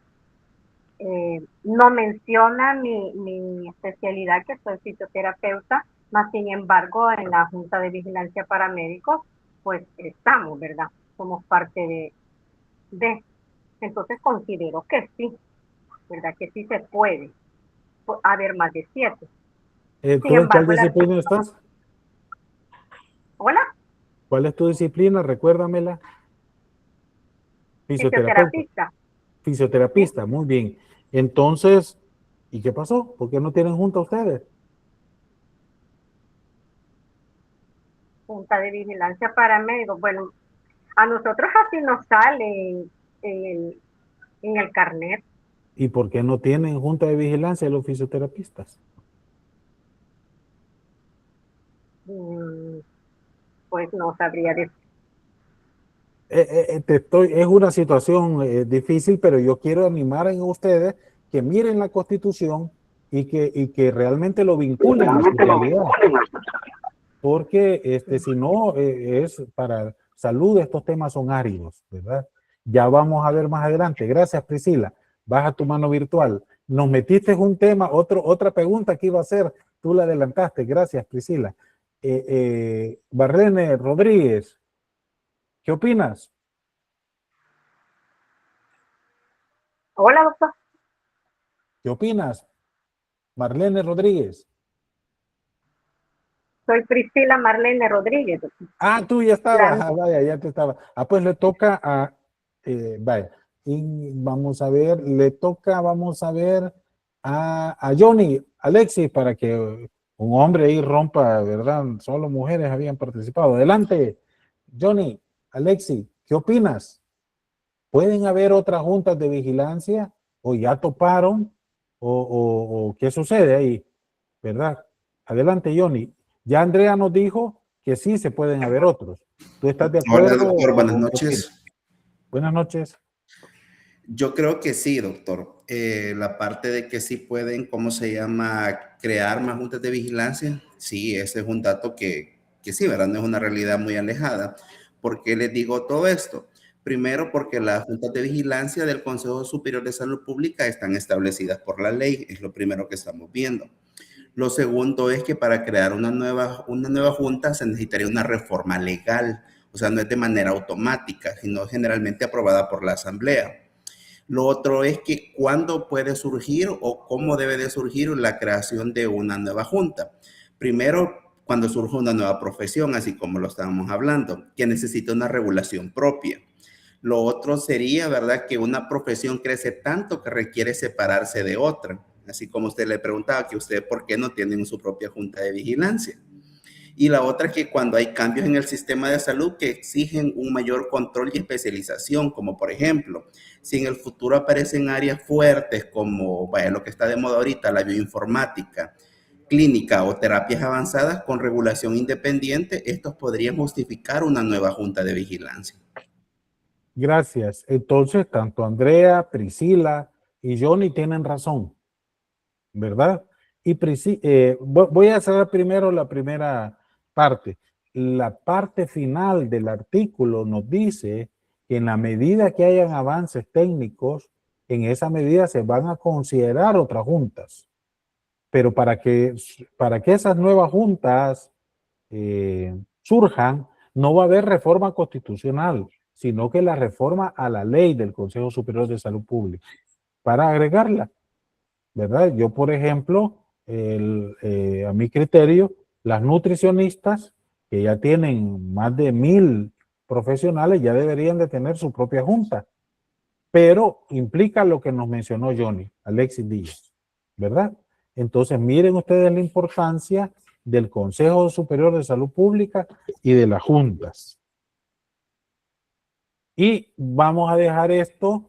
No menciona mi especialidad, que soy fisioterapeuta, más sin embargo en la Junta de Vigilancia para Médicos, pues estamos, ¿verdad? Somos parte de. Entonces considero que sí, ¿verdad? Que sí se puede haber más de 7. ¿Tú en cuál disciplina estás? Hola. ¿Cuál es tu disciplina? Recuérdamela. Fisioterapista. Fisioterapista, muy bien. Entonces, ¿y qué pasó? ¿Por qué no tienen junta ustedes? Junta de Vigilancia para Médicos. Bueno, a nosotros así nos sale en en el carnet. ¿Y por qué no tienen junta de vigilancia los fisioterapistas? Pues no sabría decir. Es una situación difícil, pero yo quiero animar en ustedes que miren la Constitución y que realmente lo vinculen a su realidad. Porque si no, es para salud, estos temas son áridos, ¿verdad? Ya vamos a ver más adelante. Gracias, Priscila. Baja tu mano virtual. Nos metiste un tema, otra pregunta que iba a hacer, tú la adelantaste. Gracias, Priscila. Marlene Rodríguez, ¿qué opinas? Hola, doctor. ¿Qué opinas, Marlene Rodríguez? Soy Priscila Marlene Rodríguez. Ah, tú ya estabas. Vaya, ya te estaba. Pues le toca a, vaya, y vamos a ver, vamos a ver a Johnny, Alexis, para que un hombre ahí rompa, ¿verdad? Solo mujeres habían participado. Adelante, Johnny, Alexis, ¿qué opinas? ¿Pueden haber otras juntas de vigilancia o ya toparon o qué sucede ahí? ¿Verdad? Adelante, Johnny. Ya Andrea nos dijo que sí se pueden haber otros. ¿Tú estás de acuerdo? Hola, doctor. Buenas noches. Buenas noches. Yo creo que sí, doctor. La parte de que sí pueden, ¿cómo se llama? Crear más juntas de vigilancia. Sí, ese es un dato que sí, ¿verdad? No es una realidad muy alejada. ¿Por qué les digo todo esto? Primero, porque las juntas de vigilancia del Consejo Superior de Salud Pública están establecidas por la ley. Es lo primero que estamos viendo. Lo segundo es que para crear una nueva junta se necesitaría una reforma legal. O sea, no es de manera automática, sino generalmente aprobada por la Asamblea. Lo otro es que cuándo puede surgir o cómo debe de surgir la creación de una nueva junta. Primero, cuando surge una nueva profesión, así como lo estábamos hablando, que necesita una regulación propia. Lo otro sería, ¿verdad?, que una profesión crece tanto que requiere separarse de otra. Así como usted le preguntaba que usted por qué no tienen su propia junta de vigilancia. Y la otra es que cuando hay cambios en el sistema de salud que exigen un mayor control y especialización, como por ejemplo, si en el futuro aparecen áreas fuertes como lo que está de moda ahorita, la bioinformática, clínica o terapias avanzadas con regulación independiente, estos podrían justificar una nueva junta de vigilancia. Gracias. Entonces, tanto Andrea, Priscila y Johnny tienen razón, ¿verdad? Y voy a hacer primero la primera parte. La parte final del artículo nos dice que en la medida que hayan avances técnicos, en esa medida se van a considerar otras juntas. Pero para que esas nuevas juntas surjan, no va a haber reforma constitucional, sino que la reforma a la ley del Consejo Superior de Salud Pública, para agregarla, ¿verdad? Yo, por ejemplo, a mi criterio, las nutricionistas, que ya tienen más de 1000 profesionales, ya deberían de tener su propia junta, pero implica lo que nos mencionó Johnny, Alexis Díaz, ¿verdad? Entonces, miren ustedes la importancia del Consejo Superior de Salud Pública y de las juntas. Y vamos a dejar esto,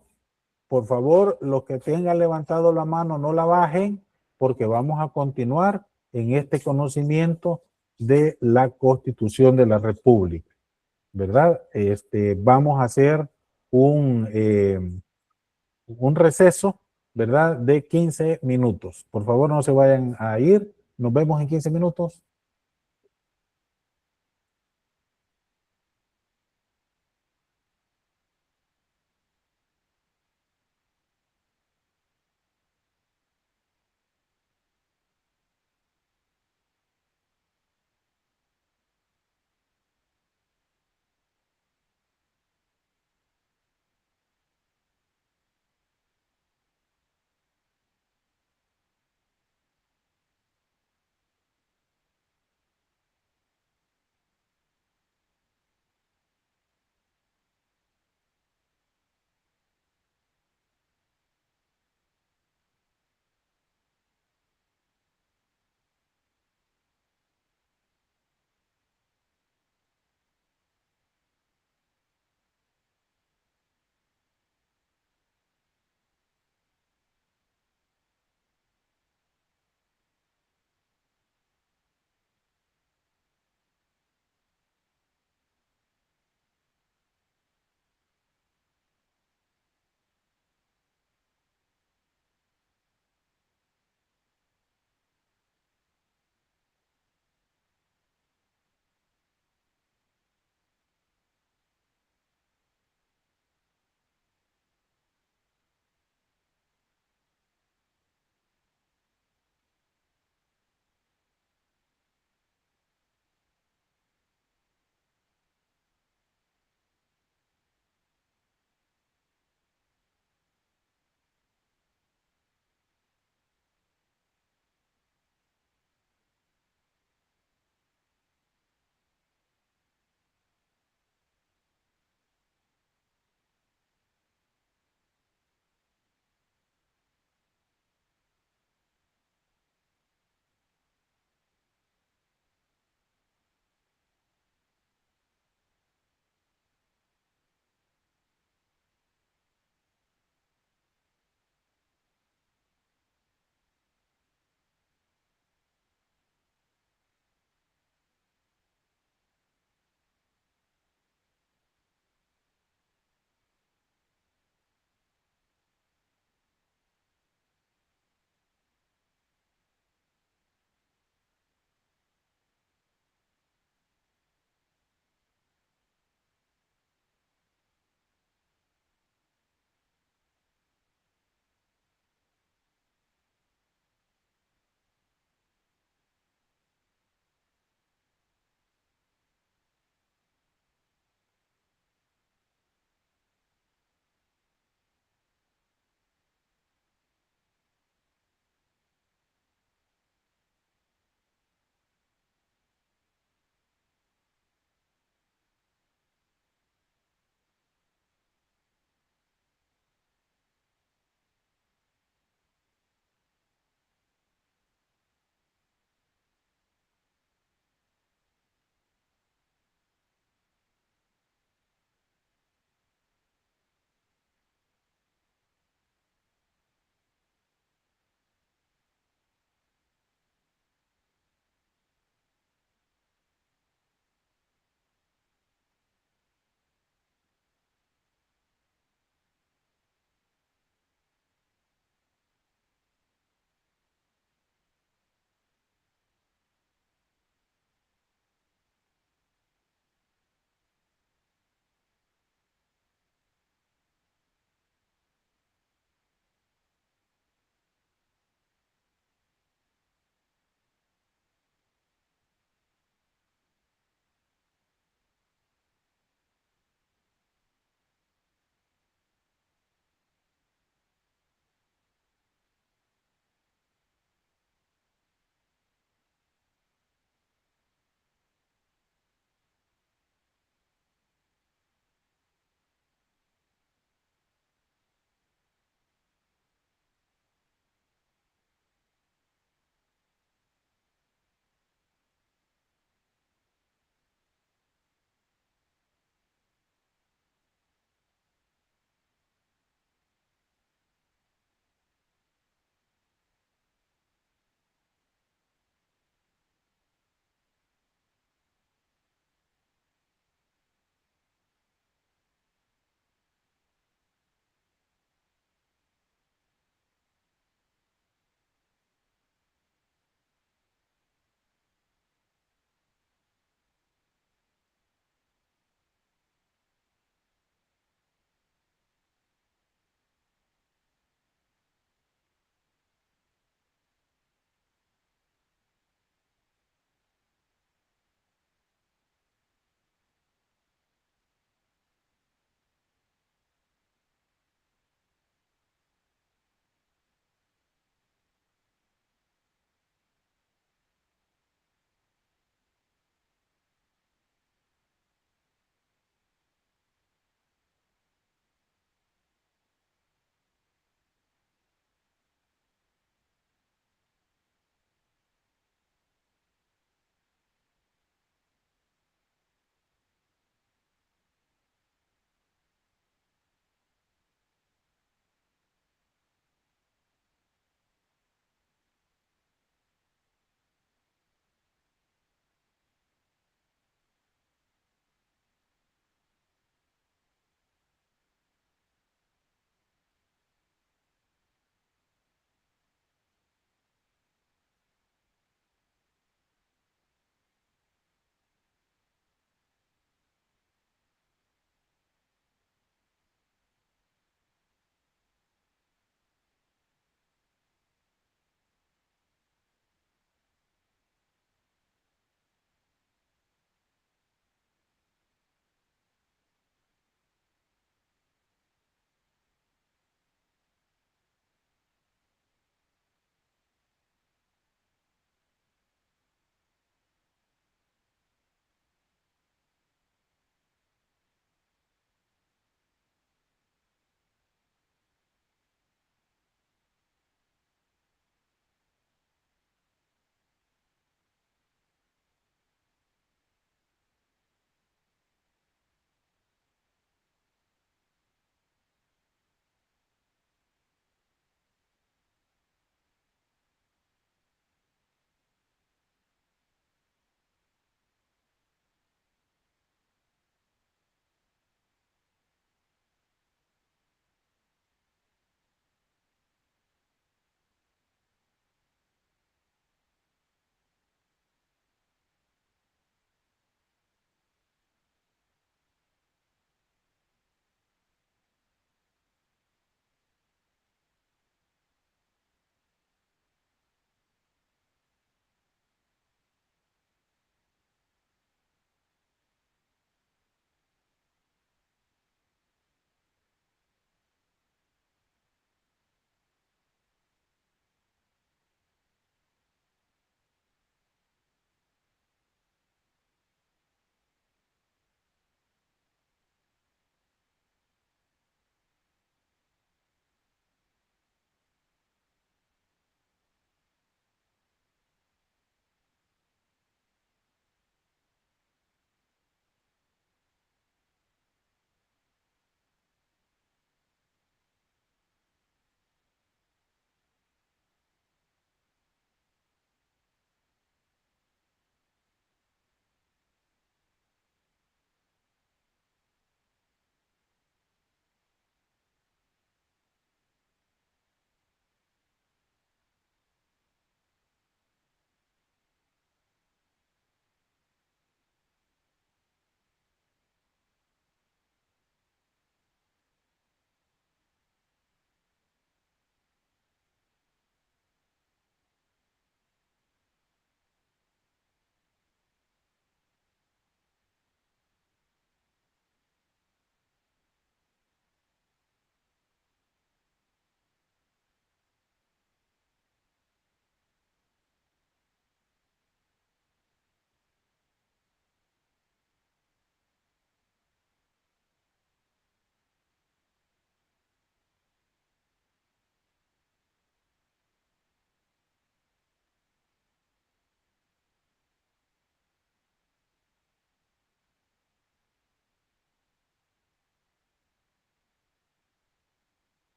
por favor, los que tengan levantado la mano no la bajen, porque vamos a continuar en este conocimiento de la Constitución de la República, ¿verdad? Vamos a hacer un receso, ¿verdad? De 15 minutos. Por favor, no se vayan a ir. Nos vemos en 15 minutos.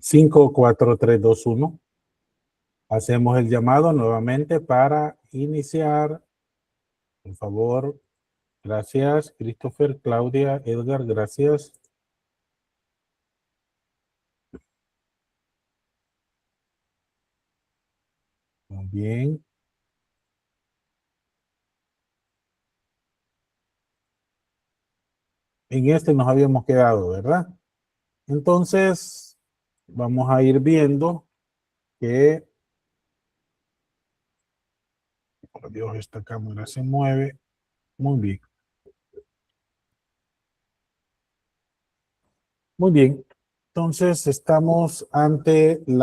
5, 4, 3, 2, 1. Hacemos el llamado nuevamente para iniciar. Por favor. Gracias, Christopher, Claudia, Edgar, gracias. Muy bien. En este nos habíamos quedado, ¿verdad? Entonces, vamos a ir viendo que... Por Dios, esta cámara se mueve. Muy bien. Muy bien. Entonces, estamos ante el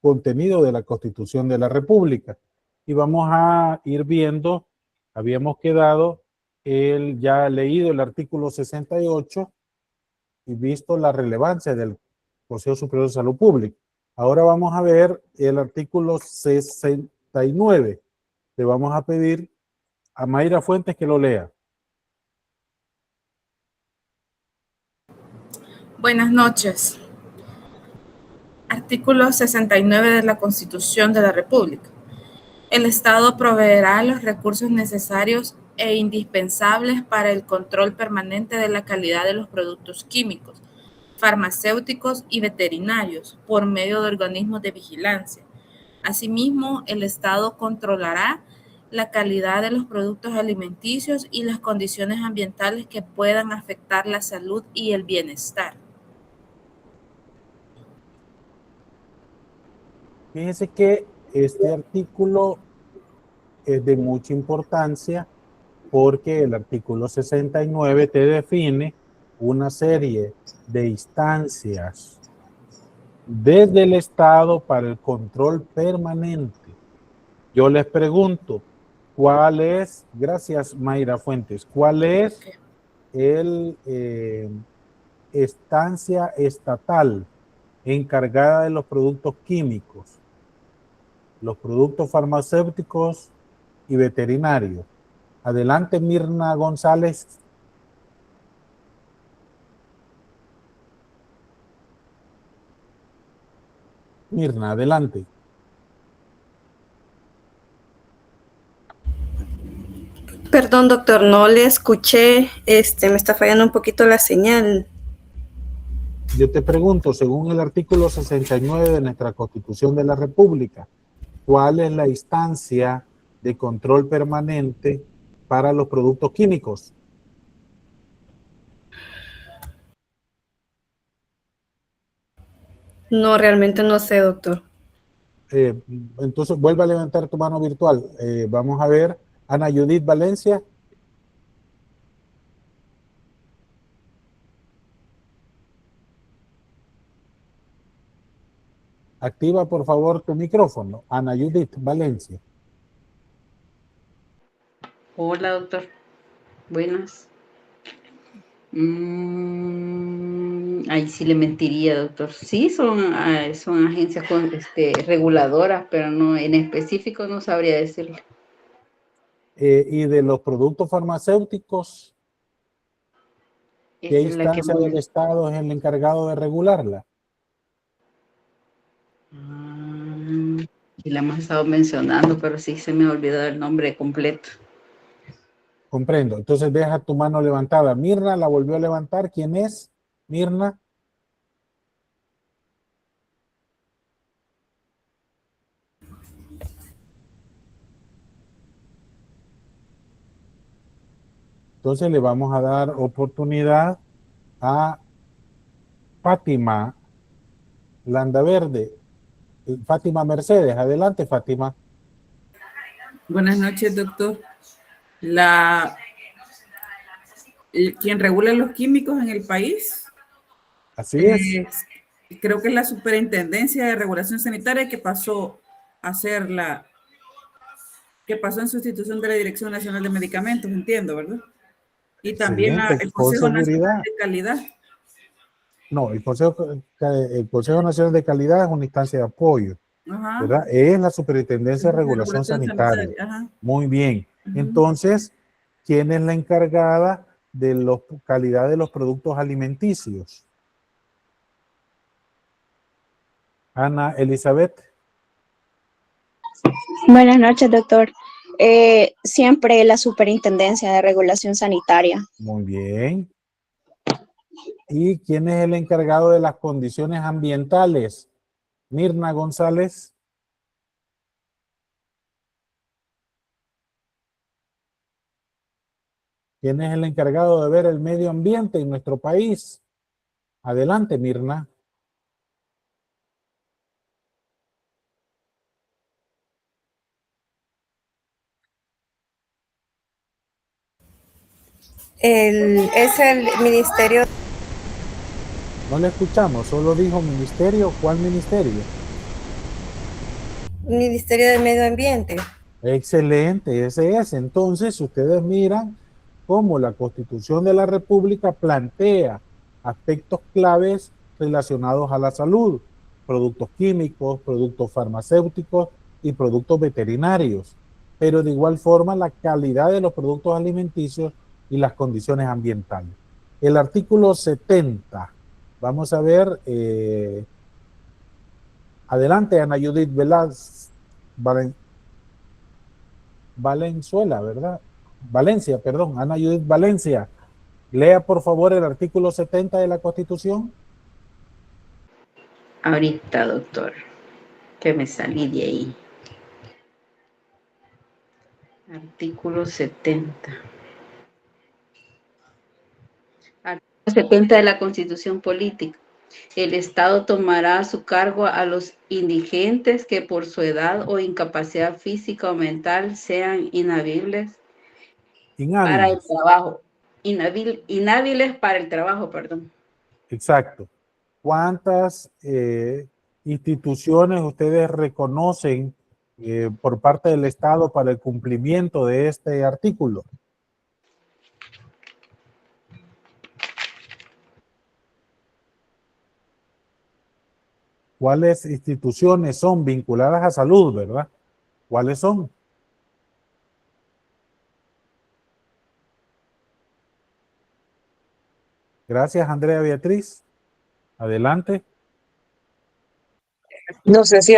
contenido de la Constitución de la República. Y vamos a ir viendo, habíamos quedado, ya leído el artículo 68 y visto la relevancia del Consejo Superior de Salud Pública. Ahora vamos a ver el artículo 69. Le vamos a pedir a Mayra Fuentes que lo lea. Buenas noches. Artículo 69 de la Constitución de la República. El Estado proveerá los recursos necesarios e indispensables para el control permanente de la calidad de los productos químicos, farmacéuticos y veterinarios por medio de organismos de vigilancia. Asimismo, el Estado controlará la calidad de los productos alimenticios y las condiciones ambientales que puedan afectar la salud y el bienestar. Fíjense que este artículo es de mucha importancia porque el artículo 69 te define una serie de instancias desde el Estado para el control permanente. Yo les pregunto, ¿cuál es, gracias Mayra Fuentes, cuál es el estancia estatal encargada de los productos químicos, los productos farmacéuticos y veterinarios? Adelante, Mirna González. Mirna, adelante. Perdón, doctor, no le escuché, me está fallando un poquito la señal. Yo te pregunto, según el artículo 69 de nuestra Constitución de la República, ¿cuál es la instancia de control permanente para los productos químicos? No, realmente no sé, doctor. Entonces, vuelve a levantar tu mano virtual. Vamos a ver, Ana Judith Valencia. Activa, por favor, tu micrófono. Ana Judith Valencia. Hola, doctor. Buenas. Ahí sí le mentiría, doctor. Sí, son agencias reguladoras, pero no en específico no sabría decirle. Y de los productos farmacéuticos, ¿qué instancia del Estado es el encargado de regularla? Y la hemos estado mencionando, pero sí se me ha olvidado el nombre completo. Comprendo. Entonces deja tu mano levantada. Mirna la volvió a levantar. ¿Quién es? Mirna. Entonces le vamos a dar oportunidad a Fátima Landaverde. Fátima Mercedes. Adelante, Fátima. Buenas noches, doctor. Quien regula los químicos en el país. Así es. Creo que es la Superintendencia de Regulación Sanitaria que pasó a ser que pasó en sustitución de la Dirección Nacional de Medicamentos, entiendo, ¿verdad? Y también el Consejo Nacional de Calidad. No, el Consejo Nacional de Calidad es una instancia de apoyo. Ajá. ¿Verdad? Es la Superintendencia de Regulación Sanitaria. Ajá. Muy bien. Entonces, ¿quién es la encargada de la calidad de los productos alimenticios? Ana Elizabeth. Buenas noches, doctor. Siempre la Superintendencia de Regulación Sanitaria. Muy bien. ¿Y quién es el encargado de las condiciones ambientales? Mirna González. ¿Quién es el encargado de ver el medio ambiente en nuestro país? Adelante, Mirna. Es el ministerio. No le escuchamos, solo dijo ministerio. ¿Cuál ministerio? Ministerio del Medio Ambiente. Excelente, ese es. Entonces, ustedes miran cómo la Constitución de la República plantea aspectos claves relacionados a la salud, productos químicos, productos farmacéuticos y productos veterinarios, pero de igual forma la calidad de los productos alimenticios y las condiciones ambientales. El artículo 70, vamos a ver, adelante Ana Judith Valenzuela, ¿verdad? Valencia, perdón, Ana Judith Valencia. Lea por favor el artículo 70 de la Constitución. Ahorita, doctor, que me salí de ahí. Artículo 70. Artículo 70 de la Constitución Política. El Estado tomará a su cargo a los indigentes que por su edad o incapacidad física o mental sean inhábiles para el trabajo. Inhábiles para el trabajo, perdón. Exacto. ¿Cuántas instituciones ustedes reconocen por parte del Estado para el cumplimiento de este artículo? ¿Cuáles instituciones son vinculadas a salud, verdad? ¿Cuáles son? Gracias, Andrea Beatriz. Adelante. No sé si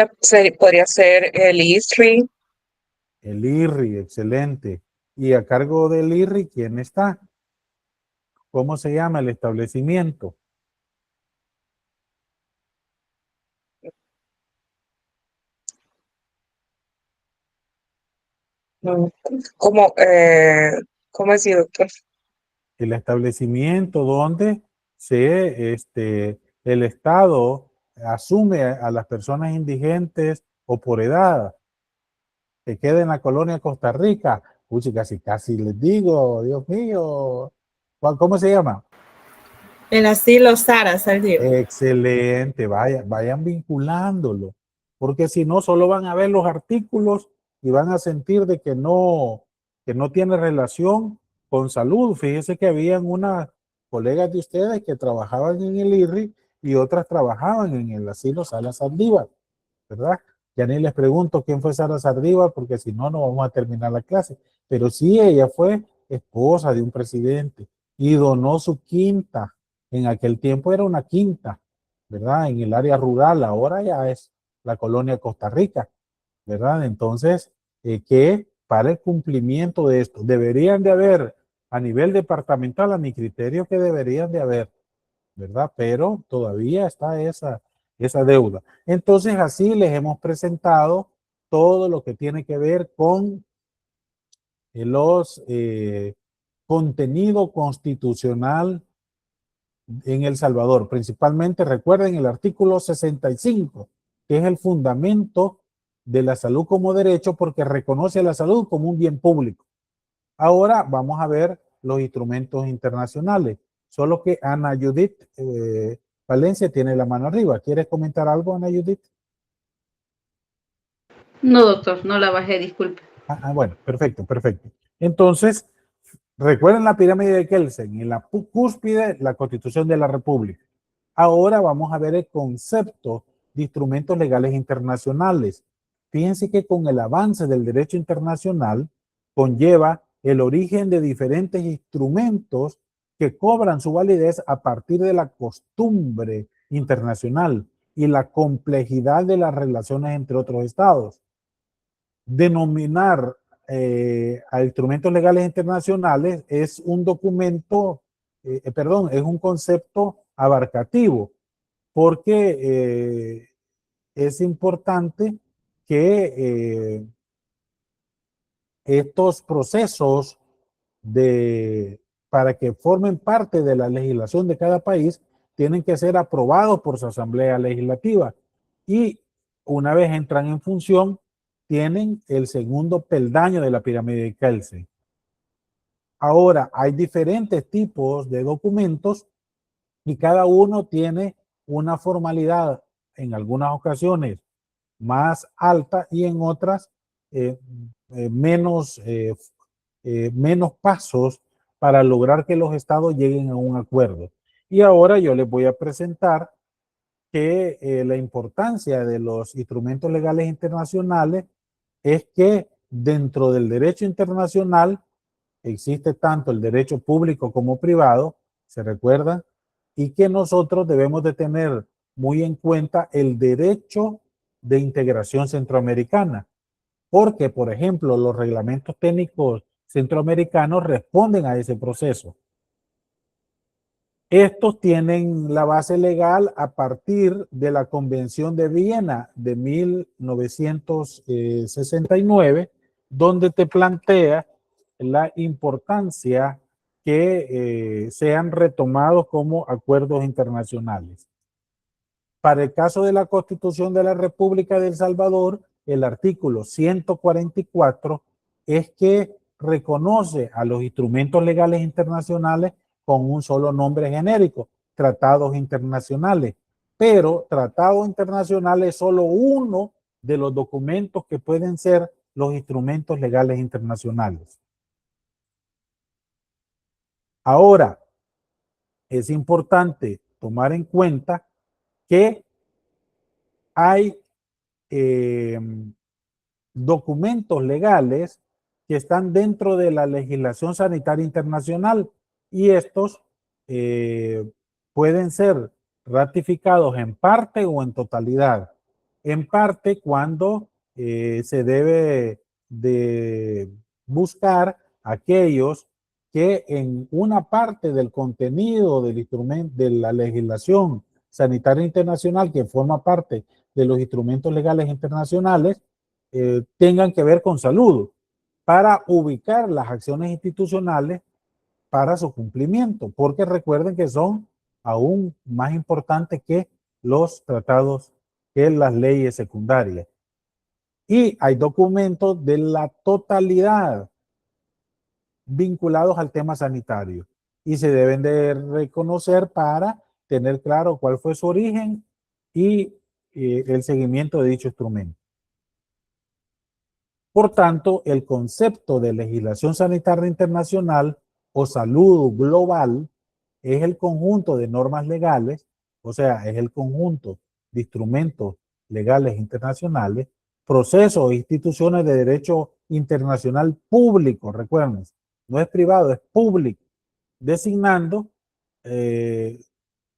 podría ser el ISRI. El IRRI, excelente. ¿Y a cargo del IRRI quién está? ¿Cómo se llama el establecimiento? ¿Cómo decir, doctor? El establecimiento donde el Estado asume a las personas indigentes o por edad, que queda en la colonia Costa Rica. Uy, casi les digo, Dios mío. ¿Cómo se llama? El asilo Sara Saldívar. Excelente, vayan vinculándolo, porque si no, solo van a ver los artículos y van a sentir de que no tiene relación con salud. Fíjese que habían unas colegas de ustedes que trabajaban en el IRRI y otras trabajaban en el asilo Sara Saldívar, ¿verdad? Ya ni les pregunto quién fue Sara Saldívar, porque si no, no vamos a terminar la clase. Pero sí, ella fue esposa de un presidente y donó su quinta. En aquel tiempo era una quinta, ¿verdad? En el área rural, ahora ya es la colonia Costa Rica, ¿verdad? Entonces, que para el cumplimiento de esto, deberían de haber a nivel departamental, a mi criterio que deberían de haber, ¿verdad? Pero todavía está esa deuda. Entonces, así les hemos presentado todo lo que tiene que ver con los contenido constitucional en El Salvador. Principalmente recuerden el artículo 65, que es el fundamento de la salud como derecho, porque reconoce a la salud como un bien público. Ahora vamos a ver los instrumentos internacionales. Solo que Ana Judith Valencia tiene la mano arriba. ¿Quieres comentar algo, Ana Judith? No, doctor, no la bajé, disculpe. Bueno, perfecto. Entonces, recuerden la pirámide de Kelsen, en la cúspide, la Constitución de la República. Ahora vamos a ver el concepto de instrumentos legales internacionales. Fíjense que con el avance del derecho internacional conlleva el origen de diferentes instrumentos que cobran su validez a partir de la costumbre internacional. y la complejidad de las relaciones entre otros estados. Denominar a instrumentos legales internacionales es un documento, es un concepto abarcativo, porque es importante que estos procesos para que formen parte de la legislación de cada país tienen que ser aprobados por su asamblea legislativa y una vez entran en función tienen el segundo peldaño de la pirámide de Kelsen. Ahora, hay diferentes tipos de documentos y cada uno tiene una formalidad en algunas ocasiones más alta y en otras menos pasos para lograr que los estados lleguen a un acuerdo. Y ahora yo les voy a presentar que la importancia de los instrumentos legales internacionales es que dentro del derecho internacional existe tanto el derecho público como privado, se recuerda, y que nosotros debemos de tener muy en cuenta el derecho de integración centroamericana, porque, por ejemplo, los reglamentos técnicos centroamericanos responden a ese proceso. Estos tienen la base legal a partir de la Convención de Viena de 1969, donde te plantea la importancia que sean retomados como acuerdos internacionales. Para el caso de la Constitución de la República de El Salvador, el artículo 144 es que reconoce a los instrumentos legales internacionales con un solo nombre genérico, tratados internacionales. Pero tratado internacional es solo uno de los documentos que pueden ser los instrumentos legales internacionales. Ahora, es importante tomar en cuenta que hay documentos legales que están dentro de la legislación sanitaria internacional y estos pueden ser ratificados en parte o en totalidad. En parte cuando se debe de buscar aquellos que en una parte del contenido del instrumento de la legislación sanitaria internacional que forma parte de los instrumentos legales internacionales tengan que ver con salud para ubicar las acciones institucionales para su cumplimiento, porque recuerden que son aún más importantes que los tratados, que las leyes secundarias. Y hay documentos de la totalidad vinculados al tema sanitario y se deben de reconocer para tener claro cuál fue su origen y el seguimiento de dicho instrumento. Por tanto, el concepto de legislación sanitaria internacional o salud global es el conjunto de normas legales, o sea, es el conjunto de instrumentos legales internacionales, procesos e instituciones de derecho internacional público, recuerden, no es privado, es público, designando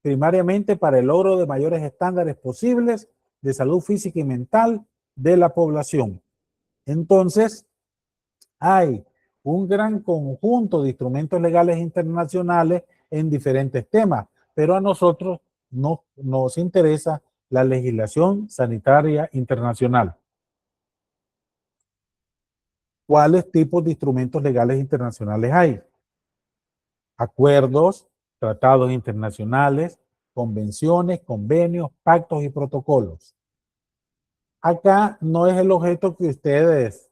primariamente para el logro de mayores estándares posibles de salud física y mental de la población. Entonces, hay un gran conjunto de instrumentos legales internacionales en diferentes temas, pero a nosotros no nos interesa la legislación sanitaria internacional. ¿Cuáles tipos de instrumentos legales internacionales hay? Acuerdos, tratados internacionales, convenciones, convenios, pactos y protocolos. Acá no es el objeto que ustedes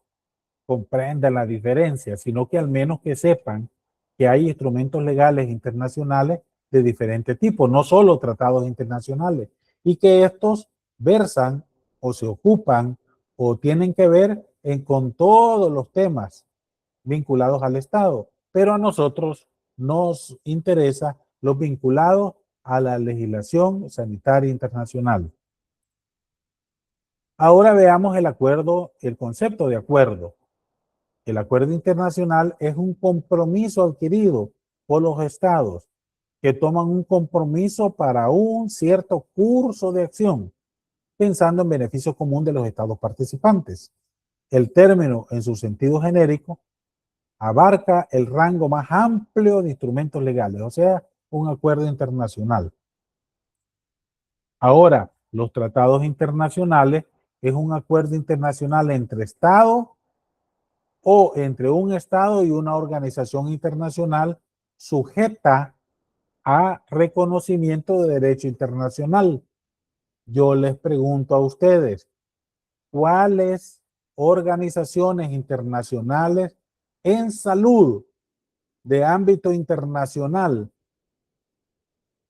comprendan la diferencia, sino que al menos que sepan que hay instrumentos legales internacionales de diferentes tipos, no solo tratados internacionales, y que estos versan o se ocupan o tienen que ver con todos los temas vinculados al Estado, pero a nosotros nos interesa los vinculados a la legislación sanitaria internacional. Ahora veamos el acuerdo, el concepto de acuerdo. El acuerdo internacional es un compromiso adquirido por los estados que toman un compromiso para un cierto curso de acción pensando en beneficio común de los estados participantes. El término, en su sentido genérico, abarca el rango más amplio de instrumentos legales, o sea, un acuerdo internacional. Ahora, los tratados internacionales es un acuerdo internacional entre estados o entre un estado y una organización internacional sujeta a reconocimiento de derecho internacional. Yo les pregunto a ustedes, ¿cuáles organizaciones internacionales en salud de ámbito internacional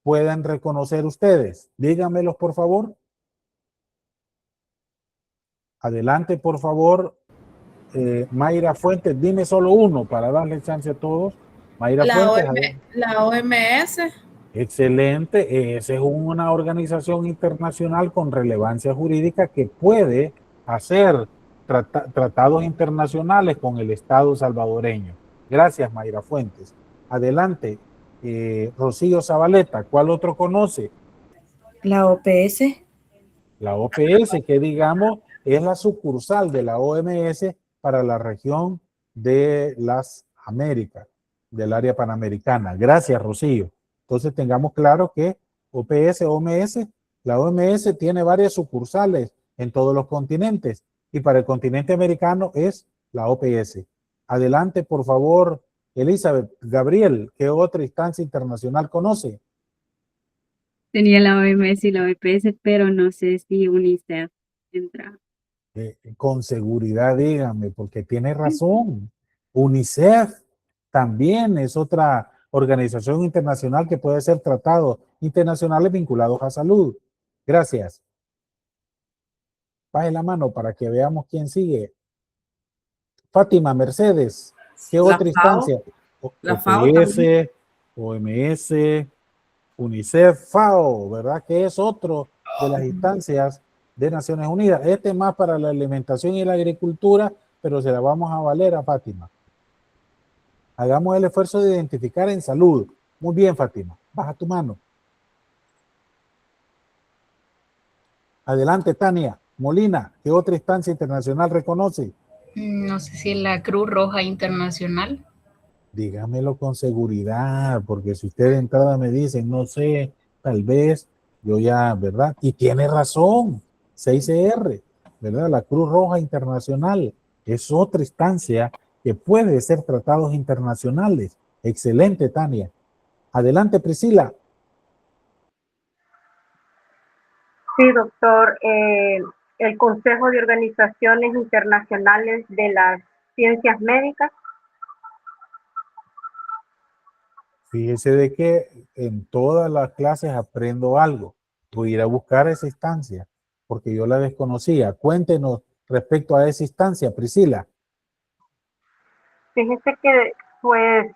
pueden reconocer ustedes? Díganmelos, por favor. Adelante, por favor. Mayra Fuentes, dime solo uno para darle chance a todos. Mayra Fuentes. La OMS. Excelente. Esa es una organización internacional con relevancia jurídica que puede hacer tratados internacionales con el Estado salvadoreño. Gracias, Mayra Fuentes. Adelante, Rocío Zabaleta, ¿cuál otro conoce? La OPS. La OPS, que digamos es la sucursal de la OMS para la región de las Américas, del área panamericana. Gracias, Rocío. Entonces tengamos claro que OPS, OMS, la OMS tiene varias sucursales en todos los continentes y para el continente americano es la OPS. Adelante, por favor, Elizabeth. Gabriel, ¿qué otra instancia internacional conoce? Tenía la OMS y la OPS, pero no sé si UNICEF entra. Con seguridad, dígame, porque tiene razón. UNICEF también es otra organización internacional que puede hacer tratados internacionales vinculados a salud. Gracias. Baje la mano para que veamos quién sigue. Fátima, Mercedes, ¿qué otra instancia? La FAO OPS, también. OMS, UNICEF, FAO, ¿verdad? Que es otro de las instancias de Naciones Unidas. Este es más para la alimentación y la agricultura, pero se la vamos a valer a Fátima. Hagamos el esfuerzo de identificar en salud. Muy bien, Fátima. Baja tu mano. Adelante, Tania. Molina, ¿qué otra instancia internacional reconoce? No sé si la Cruz Roja Internacional. Dígamelo con seguridad, porque si usted de entrada me dice, no sé, tal vez, yo ya, ¿verdad? Y tiene razón, 6CR, ¿verdad? La Cruz Roja Internacional es otra instancia que puede ser tratados internacionales. Excelente, Tania. Adelante, Priscila. Sí, doctor. El Consejo de Organizaciones Internacionales de las Ciencias Médicas. Fíjese de que en todas las clases aprendo algo. Voy a ir a buscar esa instancia, porque yo la desconocía. Cuéntenos respecto a esa instancia, Priscila. Fíjese que, pues,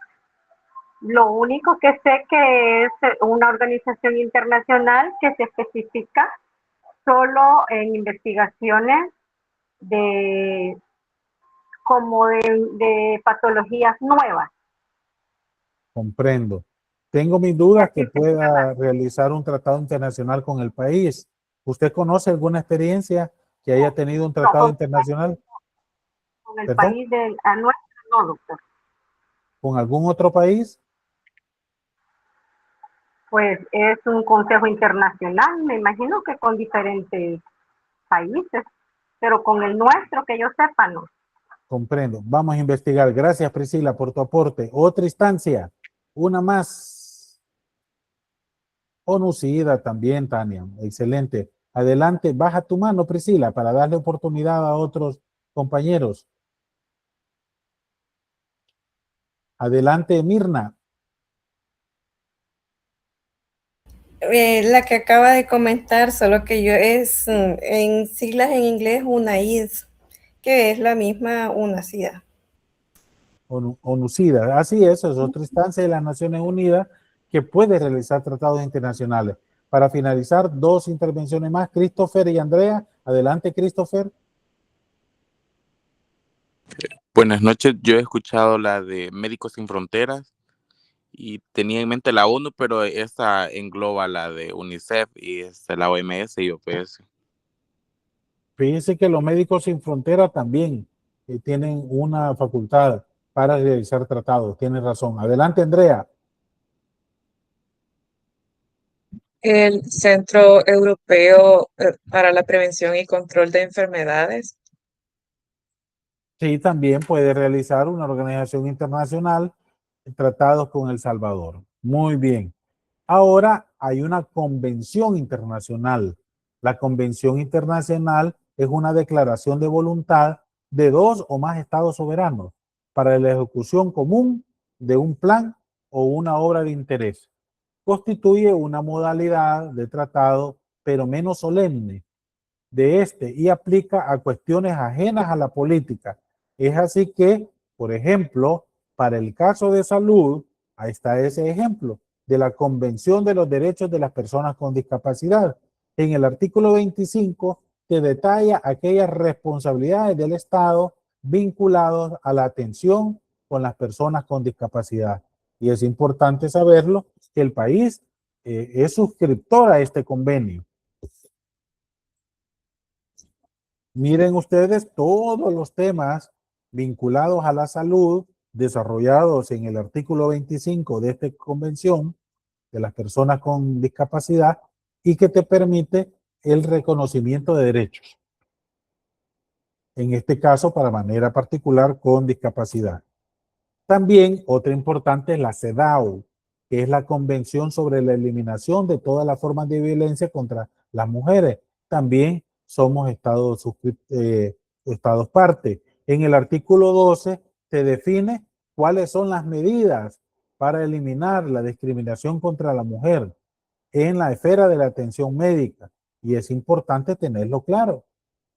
lo único que sé que es una organización internacional que se especifica solo en investigaciones de patologías nuevas. Comprendo. Tengo mis dudas que pueda realizar un tratado internacional con el país. ¿Usted conoce alguna experiencia que haya tenido un tratado internacional? Con el ¿Perdón? país a nuestro, no, doctor. ¿Con algún otro país? Pues es un consejo internacional, me imagino que con diferentes países, pero con el nuestro, que yo sepa, no. Comprendo. Vamos a investigar. Gracias, Priscila, por tu aporte. Otra instancia. Una más. ONU-SIDA también, Tania. Excelente. Adelante. Baja tu mano, Priscila, para darle oportunidad a otros compañeros. Adelante, Mirna. La que acaba de comentar, solo que yo es en siglas en inglés UNAIDS, que es la misma UNASIDA. ONU-SIDA. Así es otra instancia de las Naciones Unidas que puede realizar tratados internacionales. Para finalizar, dos intervenciones más, Christopher y Andrea. Adelante, Christopher. Buenas noches, yo he escuchado la de Médicos Sin Fronteras y tenía en mente la ONU, pero esa engloba la de UNICEF y la OMS y OPS. Fíjense que los Médicos Sin Frontera también tienen una facultad para realizar tratados. Tiene razón. Adelante, Andrea. El Centro Europeo para la Prevención y Control de Enfermedades. Sí, también puede realizar una organización internacional tratados con El Salvador. Muy bien. Ahora hay una convención internacional. La convención internacional es una declaración de voluntad de dos o más estados soberanos para la ejecución común de un plan o una obra de interés. Constituye una modalidad de tratado, pero menos solemne de este y aplica a cuestiones ajenas a la política. Es así que, por ejemplo, para el caso de salud, ahí está ese ejemplo de la Convención de los Derechos de las Personas con Discapacidad. En el artículo 25 te detalla aquellas responsabilidades del Estado vinculadas a la atención con las personas con discapacidad. Y es importante saberlo, que el país es suscriptor a este convenio. Miren ustedes todos los temas vinculados a la salud desarrollados en el artículo 25 de esta convención de las personas con discapacidad y que te permite el reconocimiento de derechos. En este caso, para manera particular con discapacidad. También otra importante es la CEDAW, que es la Convención sobre la Eliminación de todas las formas de violencia contra las mujeres. También somos estados parte. En el artículo 12 se define cuáles son las medidas para eliminar la discriminación contra la mujer en la esfera de la atención médica. Y es importante tenerlo claro,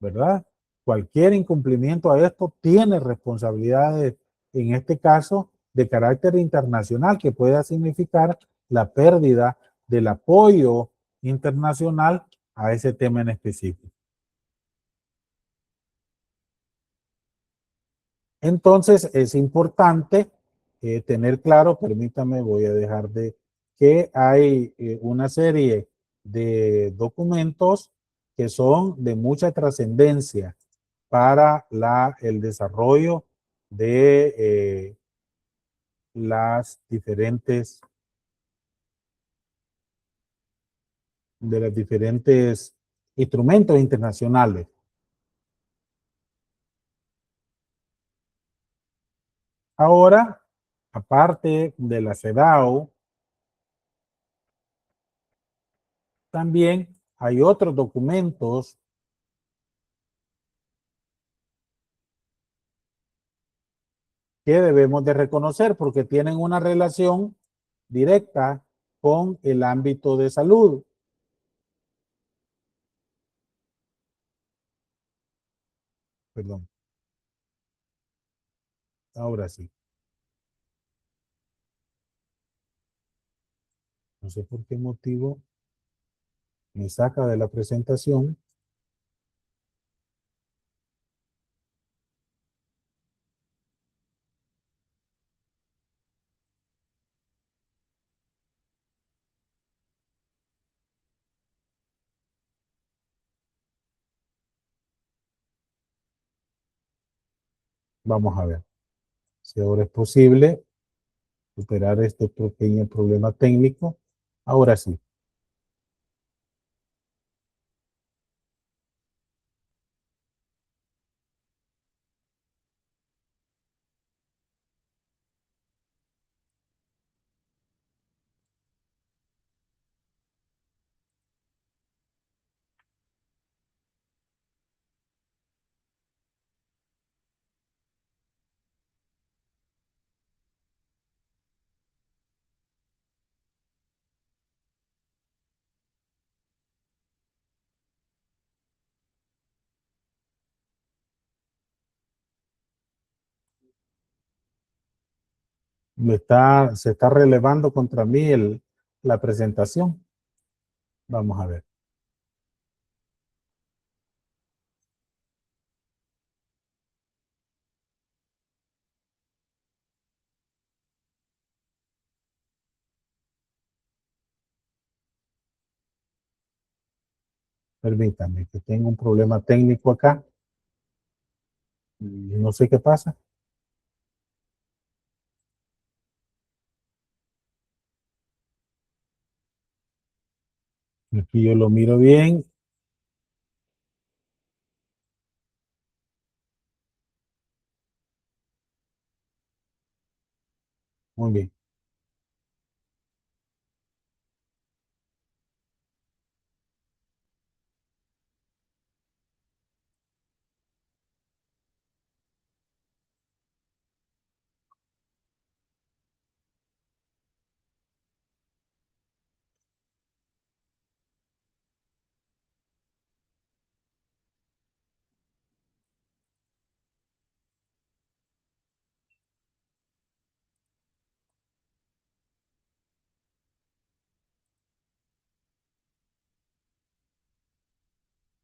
¿verdad? Cualquier incumplimiento a esto tiene responsabilidades, en este caso, de carácter internacional, que pueda significar la pérdida del apoyo internacional a ese tema en específico. Entonces, es importante tener claro, permítame, voy a dejar de que hay una serie de documentos que son de mucha trascendencia para el desarrollo de las diferentes instrumentos internacionales. Ahora, aparte de la CEDAW, también hay otros documentos que debemos de reconocer porque tienen una relación directa con el ámbito de salud. Perdón. Ahora sí. No sé por qué motivo me saca de la presentación. Vamos a ver si ahora es posible superar este pequeño problema técnico. Ahora sí. Se está relevando contra mí la presentación. Vamos a ver. Permítame, que tengo un problema técnico acá. No sé qué pasa. Aquí yo lo miro bien. Muy bien.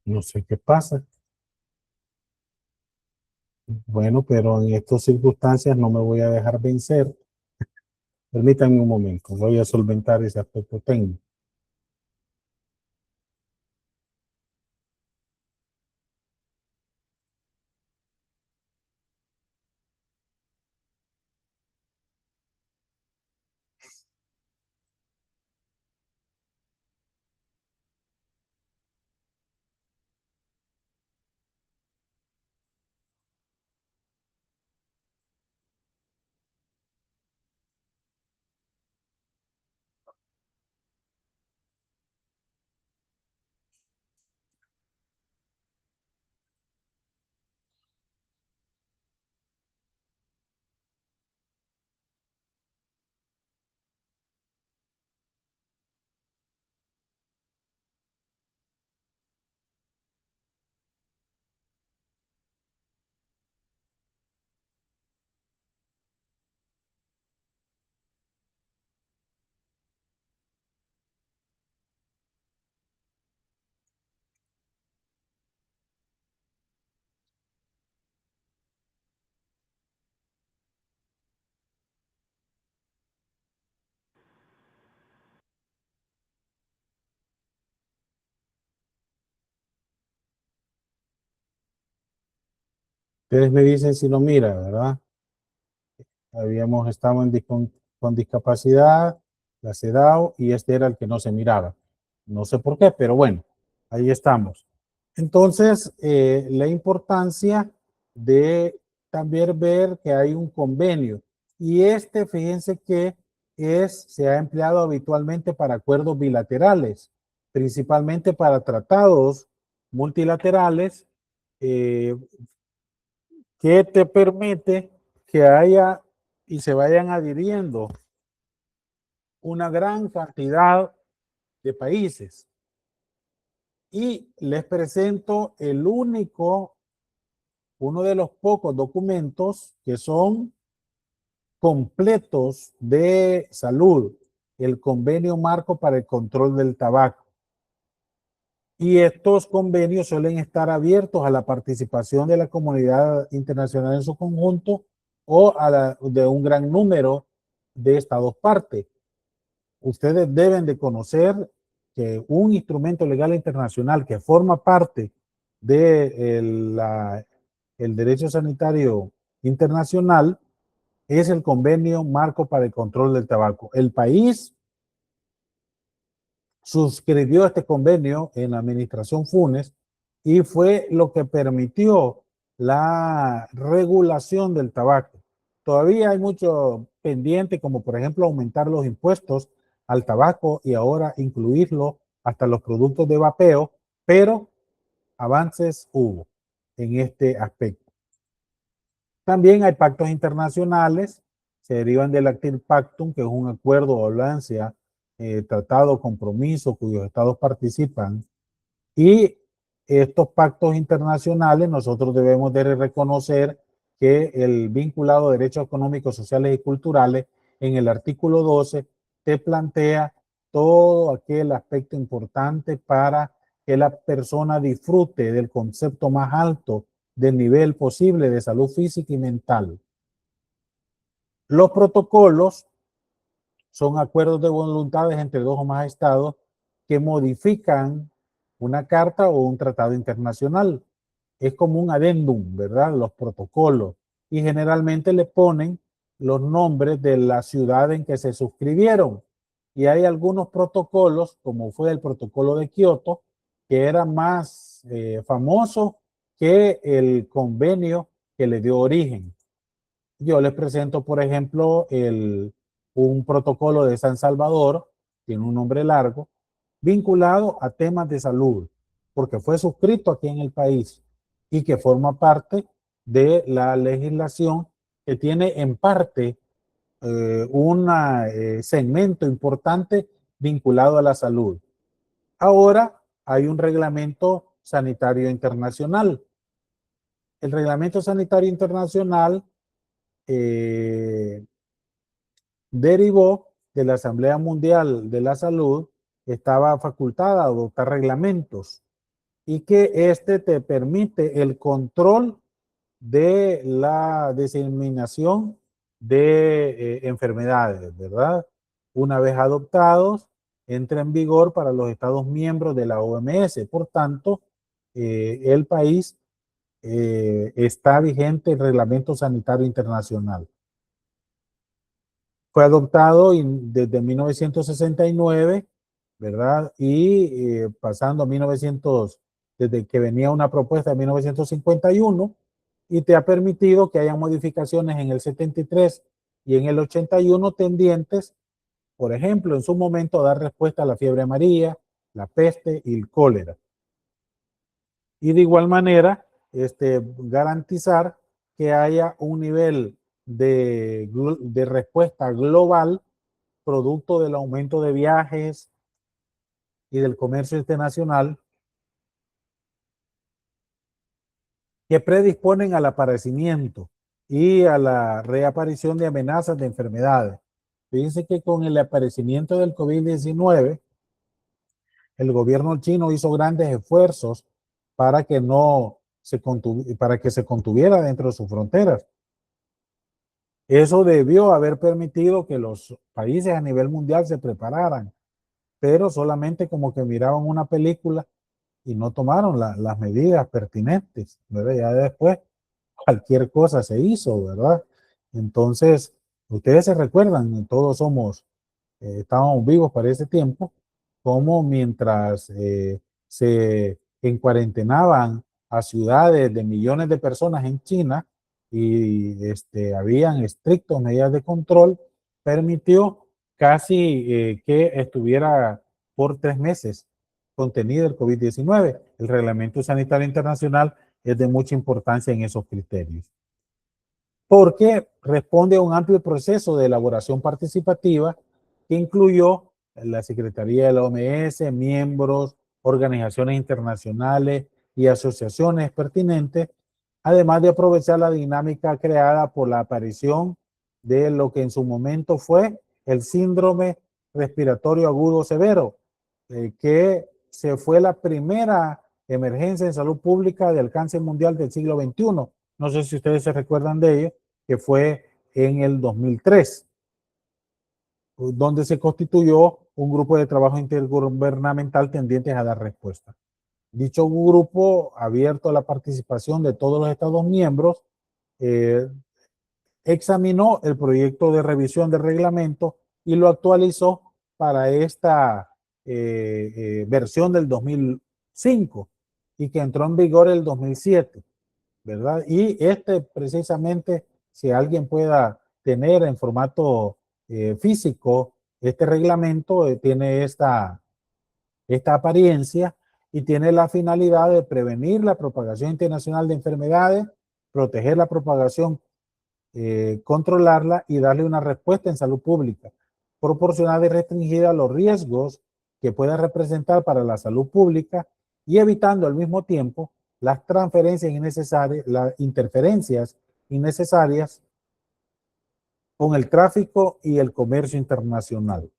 No sé qué pasa. Bueno, pero en estas circunstancias no me voy a dejar vencer. Permítanme un momento, voy a solventar ese aspecto técnico. Ustedes me dicen si lo mira, ¿verdad? Habíamos estado con discapacidad, la CEDAW, y este era el que no se miraba. No sé por qué, pero bueno, ahí estamos. Entonces, la importancia de también ver que hay un convenio. Y fíjense que se ha empleado habitualmente para acuerdos bilaterales, principalmente para tratados multilaterales, que te permite que haya y se vayan adhiriendo una gran cantidad de países. Y les presento uno de los pocos documentos que son completos de salud, el Convenio Marco para el Control del Tabaco. Y estos convenios suelen estar abiertos a la participación de la comunidad internacional en su conjunto o de un gran número de estados parte. Ustedes deben de conocer que un instrumento legal internacional que forma parte de el derecho sanitario internacional es el Convenio Marco para el Control del Tabaco. El país suscribió este convenio en la administración Funes y fue lo que permitió la regulación del tabaco. Todavía hay mucho pendiente, como por ejemplo aumentar los impuestos al tabaco y ahora incluirlo hasta los productos de vapeo, pero avances hubo en este aspecto. También hay pactos internacionales, se derivan del Actil Pactum, que es un acuerdo de oblancia, tratado, compromiso, cuyos estados participan. Y estos pactos internacionales nosotros debemos de reconocer que el vinculado a derechos económicos, sociales y culturales en el artículo 12 te plantea todo aquel aspecto importante para que la persona disfrute del concepto más alto del nivel posible de salud física y mental. Los protocolos son acuerdos de voluntades entre dos o más estados que modifican una carta o un tratado internacional. Es como un adendum, ¿verdad? Los protocolos. Y generalmente le ponen los nombres de la ciudad en que se suscribieron. Y hay algunos protocolos, como fue el protocolo de Kioto, que era más famoso que el convenio que le dio origen. Yo les presento, por ejemplo, un protocolo de San Salvador, tiene un nombre largo, vinculado a temas de salud, porque fue suscrito aquí en el país y que forma parte de la legislación que tiene en parte un segmento importante vinculado a la salud. Ahora hay un reglamento sanitario internacional. El reglamento sanitario internacional derivó de la Asamblea Mundial de la Salud, estaba facultada a adoptar reglamentos y que este te permite el control de la diseminación de enfermedades, ¿verdad? Una vez adoptados, entra en vigor para los Estados miembros de la OMS. Por tanto, el país está vigente el Reglamento Sanitario Internacional. Fue adoptado desde 1969, ¿verdad? Y pasando a desde que venía una propuesta de 1951, y te ha permitido que haya modificaciones en el 73 y en el 81 tendientes, por ejemplo, en su momento, a dar respuesta a la fiebre amarilla, la peste y el cólera. Y de igual manera, garantizar que haya un nivel de respuesta global producto del aumento de viajes y del comercio internacional que predisponen al aparecimiento y a la reaparición de amenazas de enfermedades. Fíjense que con el aparecimiento del COVID-19, el gobierno chino hizo grandes esfuerzos para que se contuviera dentro de sus fronteras. Eso debió haber permitido que los países a nivel mundial se prepararan, pero solamente como que miraban una película y no tomaron las medidas pertinentes, ¿verdad? Ya después cualquier cosa se hizo, ¿verdad? Entonces, ustedes se recuerdan, todos estábamos vivos para ese tiempo, como mientras se encuarentenaban a ciudades de millones de personas en China y habían estrictas medidas de control, permitió casi que estuviera por 3 meses contenido el COVID-19. El Reglamento Sanitario Internacional es de mucha importancia en esos criterios, porque responde a un amplio proceso de elaboración participativa que incluyó la Secretaría de la OMS, miembros, organizaciones internacionales y asociaciones pertinentes, además de aprovechar la dinámica creada por la aparición de lo que en su momento fue el síndrome respiratorio agudo severo, que se fue la primera emergencia en salud pública de alcance mundial del siglo XXI. No sé si ustedes se recuerdan de ello, que fue en el 2003, donde se constituyó un grupo de trabajo intergubernamental tendientes a dar respuesta. Dicho grupo, abierto a la participación de todos los Estados miembros, examinó el proyecto de revisión del reglamento y lo actualizó para esta versión del 2005 y que entró en vigor el 2007, ¿verdad? Y precisamente, si alguien pueda tener en formato físico, este reglamento tiene esta apariencia y tiene la finalidad de prevenir la propagación internacional de enfermedades, proteger la propagación, controlarla y darle una respuesta en salud pública, proporcionada y restringida a los riesgos que pueda representar para la salud pública y evitando al mismo tiempo las transferencias innecesarias, las interferencias innecesarias con el tráfico y el comercio internacional.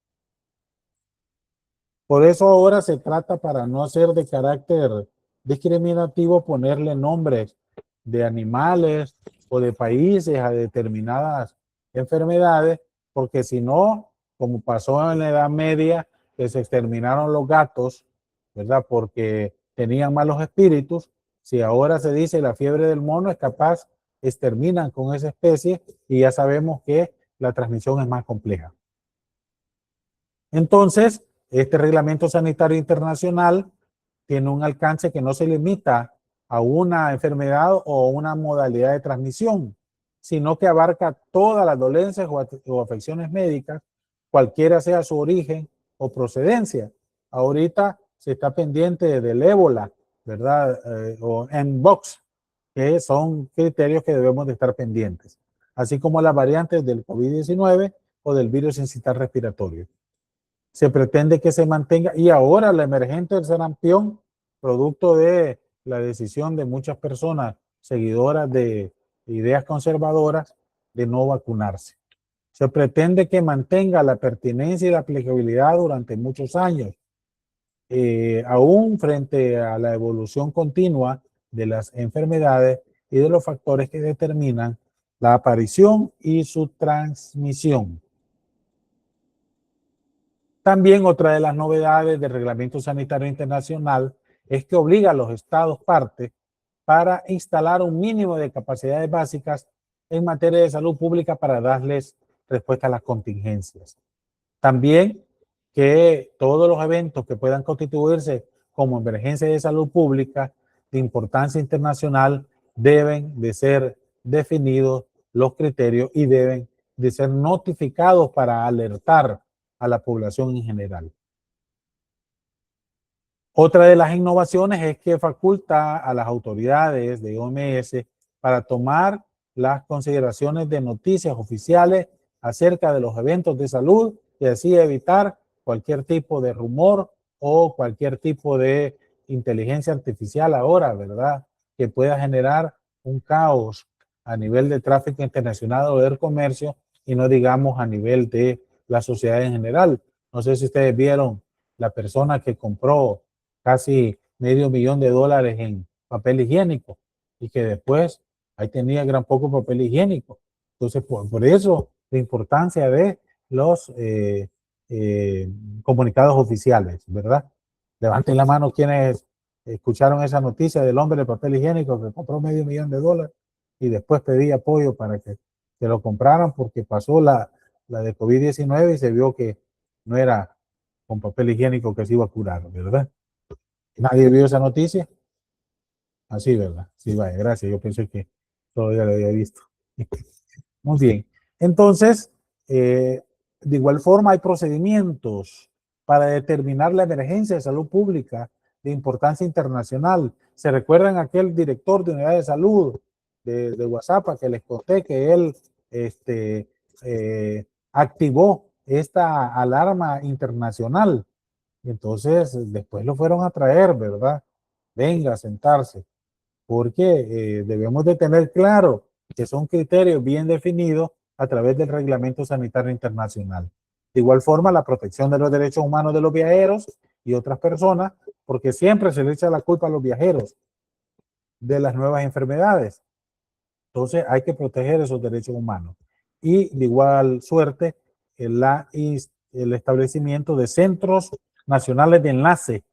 Por eso ahora se trata, para no ser de carácter discriminativo, ponerle nombres de animales o de países a determinadas enfermedades, porque si no, como pasó en la Edad Media, que se exterminaron los gatos ¿verdad? Porque tenían malos espíritus. Si ahora se dice la fiebre del mono es capaz, exterminan con esa especie y ya sabemos que la transmisión es más compleja. Entonces, este reglamento sanitario internacional tiene un alcance que no se limita a una enfermedad o una modalidad de transmisión, sino que abarca todas las dolencias o afecciones médicas, cualquiera sea su origen o procedencia. Ahorita se está pendiente del ébola, ¿verdad? O Mpox, que son criterios que debemos de estar pendientes, así como las variantes del COVID-19 o del virus incital respiratorio. Se pretende que se mantenga, y ahora la emergente del sarampión, producto de la decisión de muchas personas seguidoras de ideas conservadoras de no vacunarse. Se pretende que mantenga la pertinencia y la aplicabilidad durante muchos años, aún frente a la evolución continua de las enfermedades y de los factores que determinan la aparición y su transmisión. También otra de las novedades del Reglamento Sanitario Internacional es que obliga a los estados partes para instalar un mínimo de capacidades básicas en materia de salud pública para darles respuesta a las contingencias. También que todos los eventos que puedan constituirse como emergencia de salud pública de importancia internacional deben de ser definidos los criterios y deben de ser notificados para alertar a la población en general. Otra de las innovaciones es que faculta a las autoridades de OMS para tomar las consideraciones de noticias oficiales acerca de los eventos de salud y así evitar cualquier tipo de rumor o cualquier tipo de inteligencia artificial ahora, ¿verdad? Que pueda generar un caos a nivel de tráfico internacional o del comercio y no digamos a nivel de la sociedad en general. No sé si ustedes vieron la persona que compró casi $500,000 en papel higiénico y que después ahí tenía gran poco papel higiénico. Entonces, por eso la importancia de los comunicados oficiales, ¿verdad? Levanten la mano quienes escucharon esa noticia del hombre de papel higiénico que compró $500,000 y después pedía apoyo para que lo compraran porque pasó la de COVID-19 y se vio que no era con papel higiénico que se iba a curar, ¿verdad? ¿Nadie vio esa noticia? Así, ¿verdad? Sí, vaya, gracias. Yo pensé que todavía lo había visto. Muy bien. Entonces, de igual forma hay procedimientos para determinar la emergencia de salud pública de importancia internacional. ¿Se recuerdan aquel director de unidad de salud de WhatsApp que les conté que él activó esta alarma internacional? Y entonces después lo fueron a traer, ¿verdad? Venga a sentarse, porque debemos de tener claro que son criterios bien definidos a través del Reglamento Sanitario Internacional. De igual forma, la protección de los derechos humanos de los viajeros y otras personas, porque siempre se le echa la culpa a los viajeros de las nuevas enfermedades. Entonces hay que proteger esos derechos humanos. Y de igual suerte, el establecimiento de centros nacionales de enlace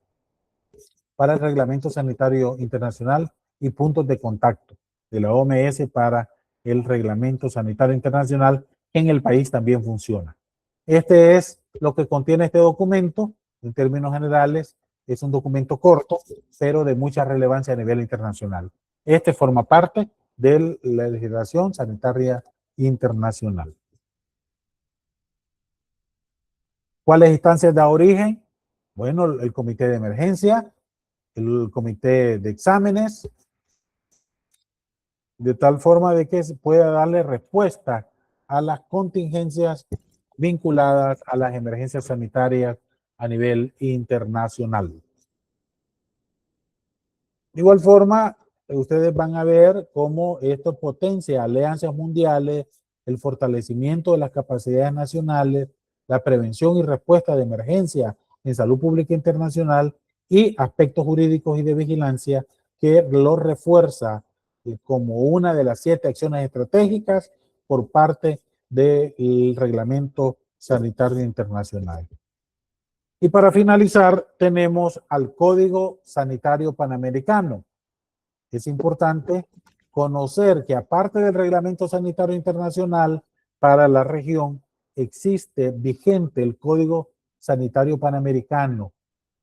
para el Reglamento Sanitario Internacional y puntos de contacto de la OMS para el Reglamento Sanitario Internacional, que en el país también funciona. Este es lo que contiene este documento. En términos generales, es un documento corto, pero de mucha relevancia a nivel internacional. Este forma parte de la legislación sanitaria internacional. ¿Cuáles instancias da origen? Bueno, el comité de emergencia, el comité de exámenes, de tal forma de que se pueda darle respuesta a las contingencias vinculadas a las emergencias sanitarias a nivel internacional. De igual forma, ustedes van a ver cómo esto potencia alianzas mundiales, el fortalecimiento de las capacidades nacionales, la prevención y respuesta de emergencia en salud pública internacional y aspectos jurídicos y de vigilancia que lo refuerza como una de las 7 acciones estratégicas por parte del Reglamento Sanitario Internacional. Y para finalizar, tenemos al Código Sanitario Panamericano. Es importante conocer que aparte del Reglamento Sanitario Internacional para la región, existe vigente el Código Sanitario Panamericano,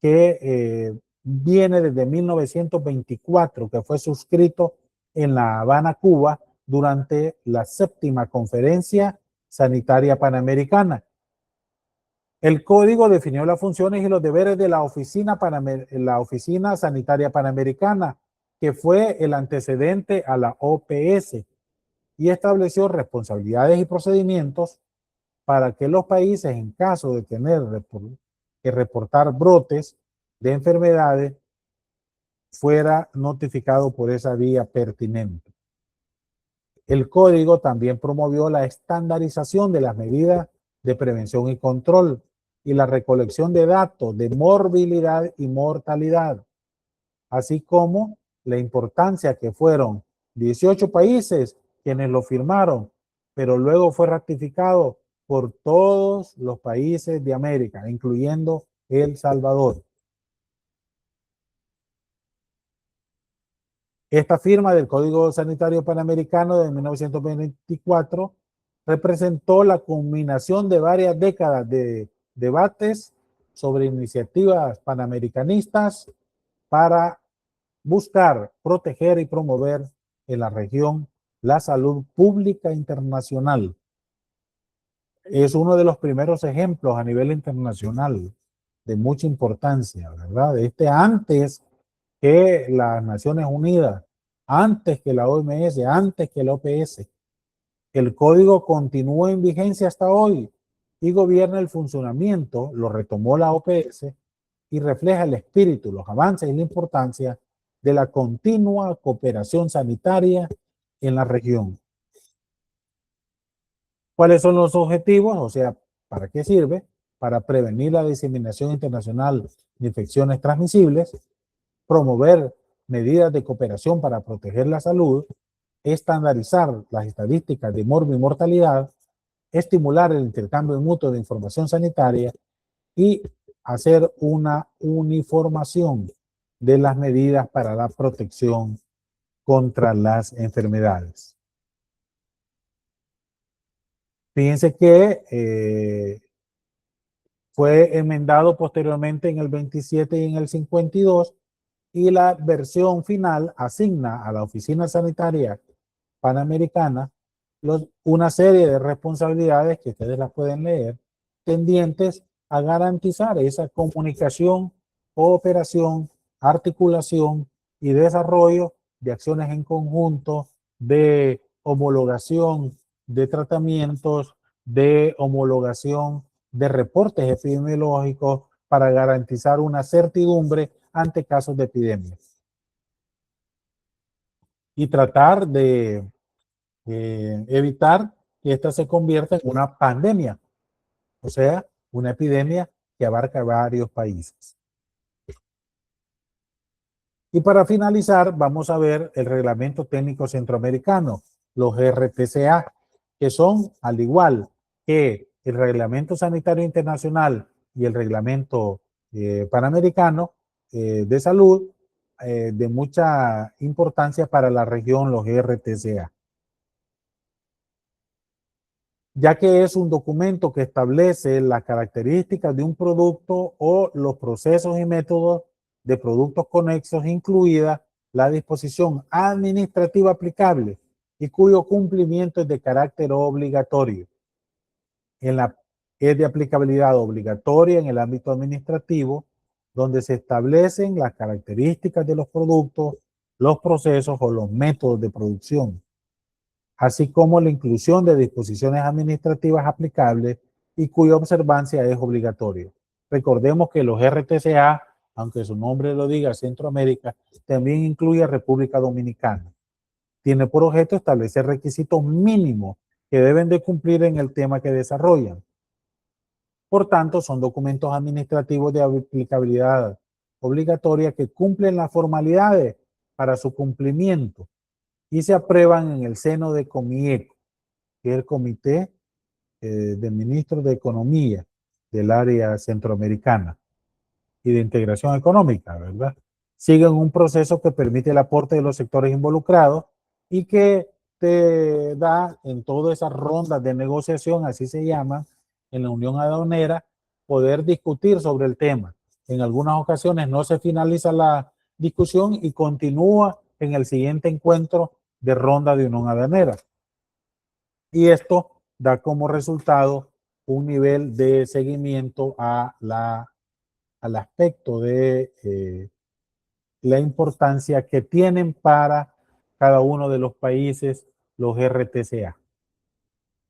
que viene desde 1924, que fue suscrito en La Habana, Cuba, durante la 7ª Conferencia Sanitaria Panamericana. El código definió las funciones y los deberes de la Oficina Sanitaria Panamericana, que fue el antecedente a la OPS, y estableció responsabilidades y procedimientos para que los países, en caso de tener que reportar brotes de enfermedades, fuera notificado por esa vía pertinente. El código también promovió la estandarización de las medidas de prevención y control y la recolección de datos de morbilidad y mortalidad, así como la importancia que fueron 18 países quienes lo firmaron, pero luego fue ratificado por todos los países de América, incluyendo El Salvador. Esta firma del Código Sanitario Panamericano de 1924 representó la culminación de varias décadas de debates sobre iniciativas panamericanistas para buscar, proteger y promover en la región la salud pública internacional. Es uno de los primeros ejemplos a nivel internacional de mucha importancia, ¿verdad? Antes que las Naciones Unidas, antes que la OMS, antes que la OPS. El código continúa en vigencia hasta hoy y gobierna el funcionamiento, lo retomó la OPS y refleja el espíritu, los avances y la importancia de la continua cooperación sanitaria en la región. ¿Cuáles son los objetivos? O sea, ¿para qué sirve? Para prevenir la diseminación internacional de infecciones transmisibles, promover medidas de cooperación para proteger la salud, estandarizar las estadísticas de morbo y mortalidad, estimular el intercambio mutuo de información sanitaria y hacer una uniformación de las medidas para la protección contra las enfermedades. Fíjense que fue enmendado posteriormente en el 27 y en el 52, y la versión final asigna a la Oficina Sanitaria Panamericana una serie de responsabilidades que ustedes las pueden leer, tendientes a garantizar esa comunicación, cooperación, articulación y desarrollo de acciones en conjunto, de homologación de tratamientos, de homologación de reportes epidemiológicos para garantizar una certidumbre ante casos de epidemia. Y tratar de evitar que esta se convierta en una pandemia, o sea, una epidemia que abarca varios países. Y para finalizar, vamos a ver el Reglamento Técnico Centroamericano, los RTCA, que son, al igual que el Reglamento Sanitario Internacional y el Reglamento Panamericano de Salud, de mucha importancia para la región, los RTCA. Ya que es un documento que establece las características de un producto o los procesos y métodos de productos conexos, incluida la disposición administrativa aplicable y cuyo cumplimiento es de carácter obligatorio. Es de aplicabilidad obligatoria en el ámbito administrativo, donde se establecen las características de los productos, los procesos o los métodos de producción, así como la inclusión de disposiciones administrativas aplicables y cuya observancia es obligatoria. Recordemos que los RTCA, aunque su nombre lo diga, Centroamérica, también incluye a República Dominicana. Tiene por objeto establecer requisitos mínimos que deben de cumplir en el tema que desarrollan. Por tanto, son documentos administrativos de aplicabilidad obligatoria que cumplen las formalidades para su cumplimiento y se aprueban en el seno de COMIECO, que es el Comité de Ministros de Economía del área centroamericana. y de integración económica, ¿verdad? Siguen un proceso que permite el aporte de los sectores involucrados y que te da en todas esas rondas de negociación, así se llama, en la Unión Aduanera, poder discutir sobre el tema. En algunas ocasiones no se finaliza la discusión y continúa en el siguiente encuentro de ronda de Unión Aduanera. Y esto da como resultado un nivel de seguimiento al aspecto de la importancia que tienen para cada uno de los países los RTCA.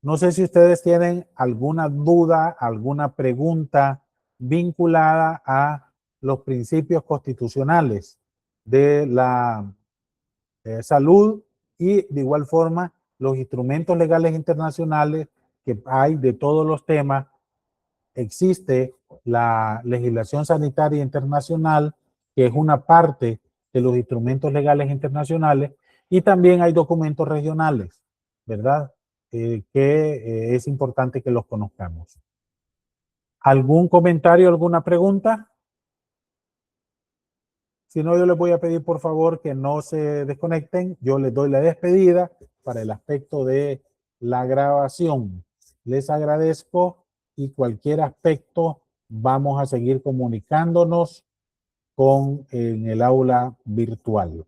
No sé si ustedes tienen alguna duda, alguna pregunta vinculada a los principios constitucionales de la salud y de igual forma los instrumentos legales internacionales que hay de todos los temas. Existe la legislación sanitaria internacional, que es una parte de los instrumentos legales internacionales, y también hay documentos regionales, ¿verdad? Que es importante que los conozcamos. ¿Algún comentario, alguna pregunta? Si no, yo les voy a pedir por favor que no se desconecten. Yo les doy la despedida para el aspecto de la grabación. Les agradezco y cualquier aspecto vamos a seguir comunicándonos en el aula virtual.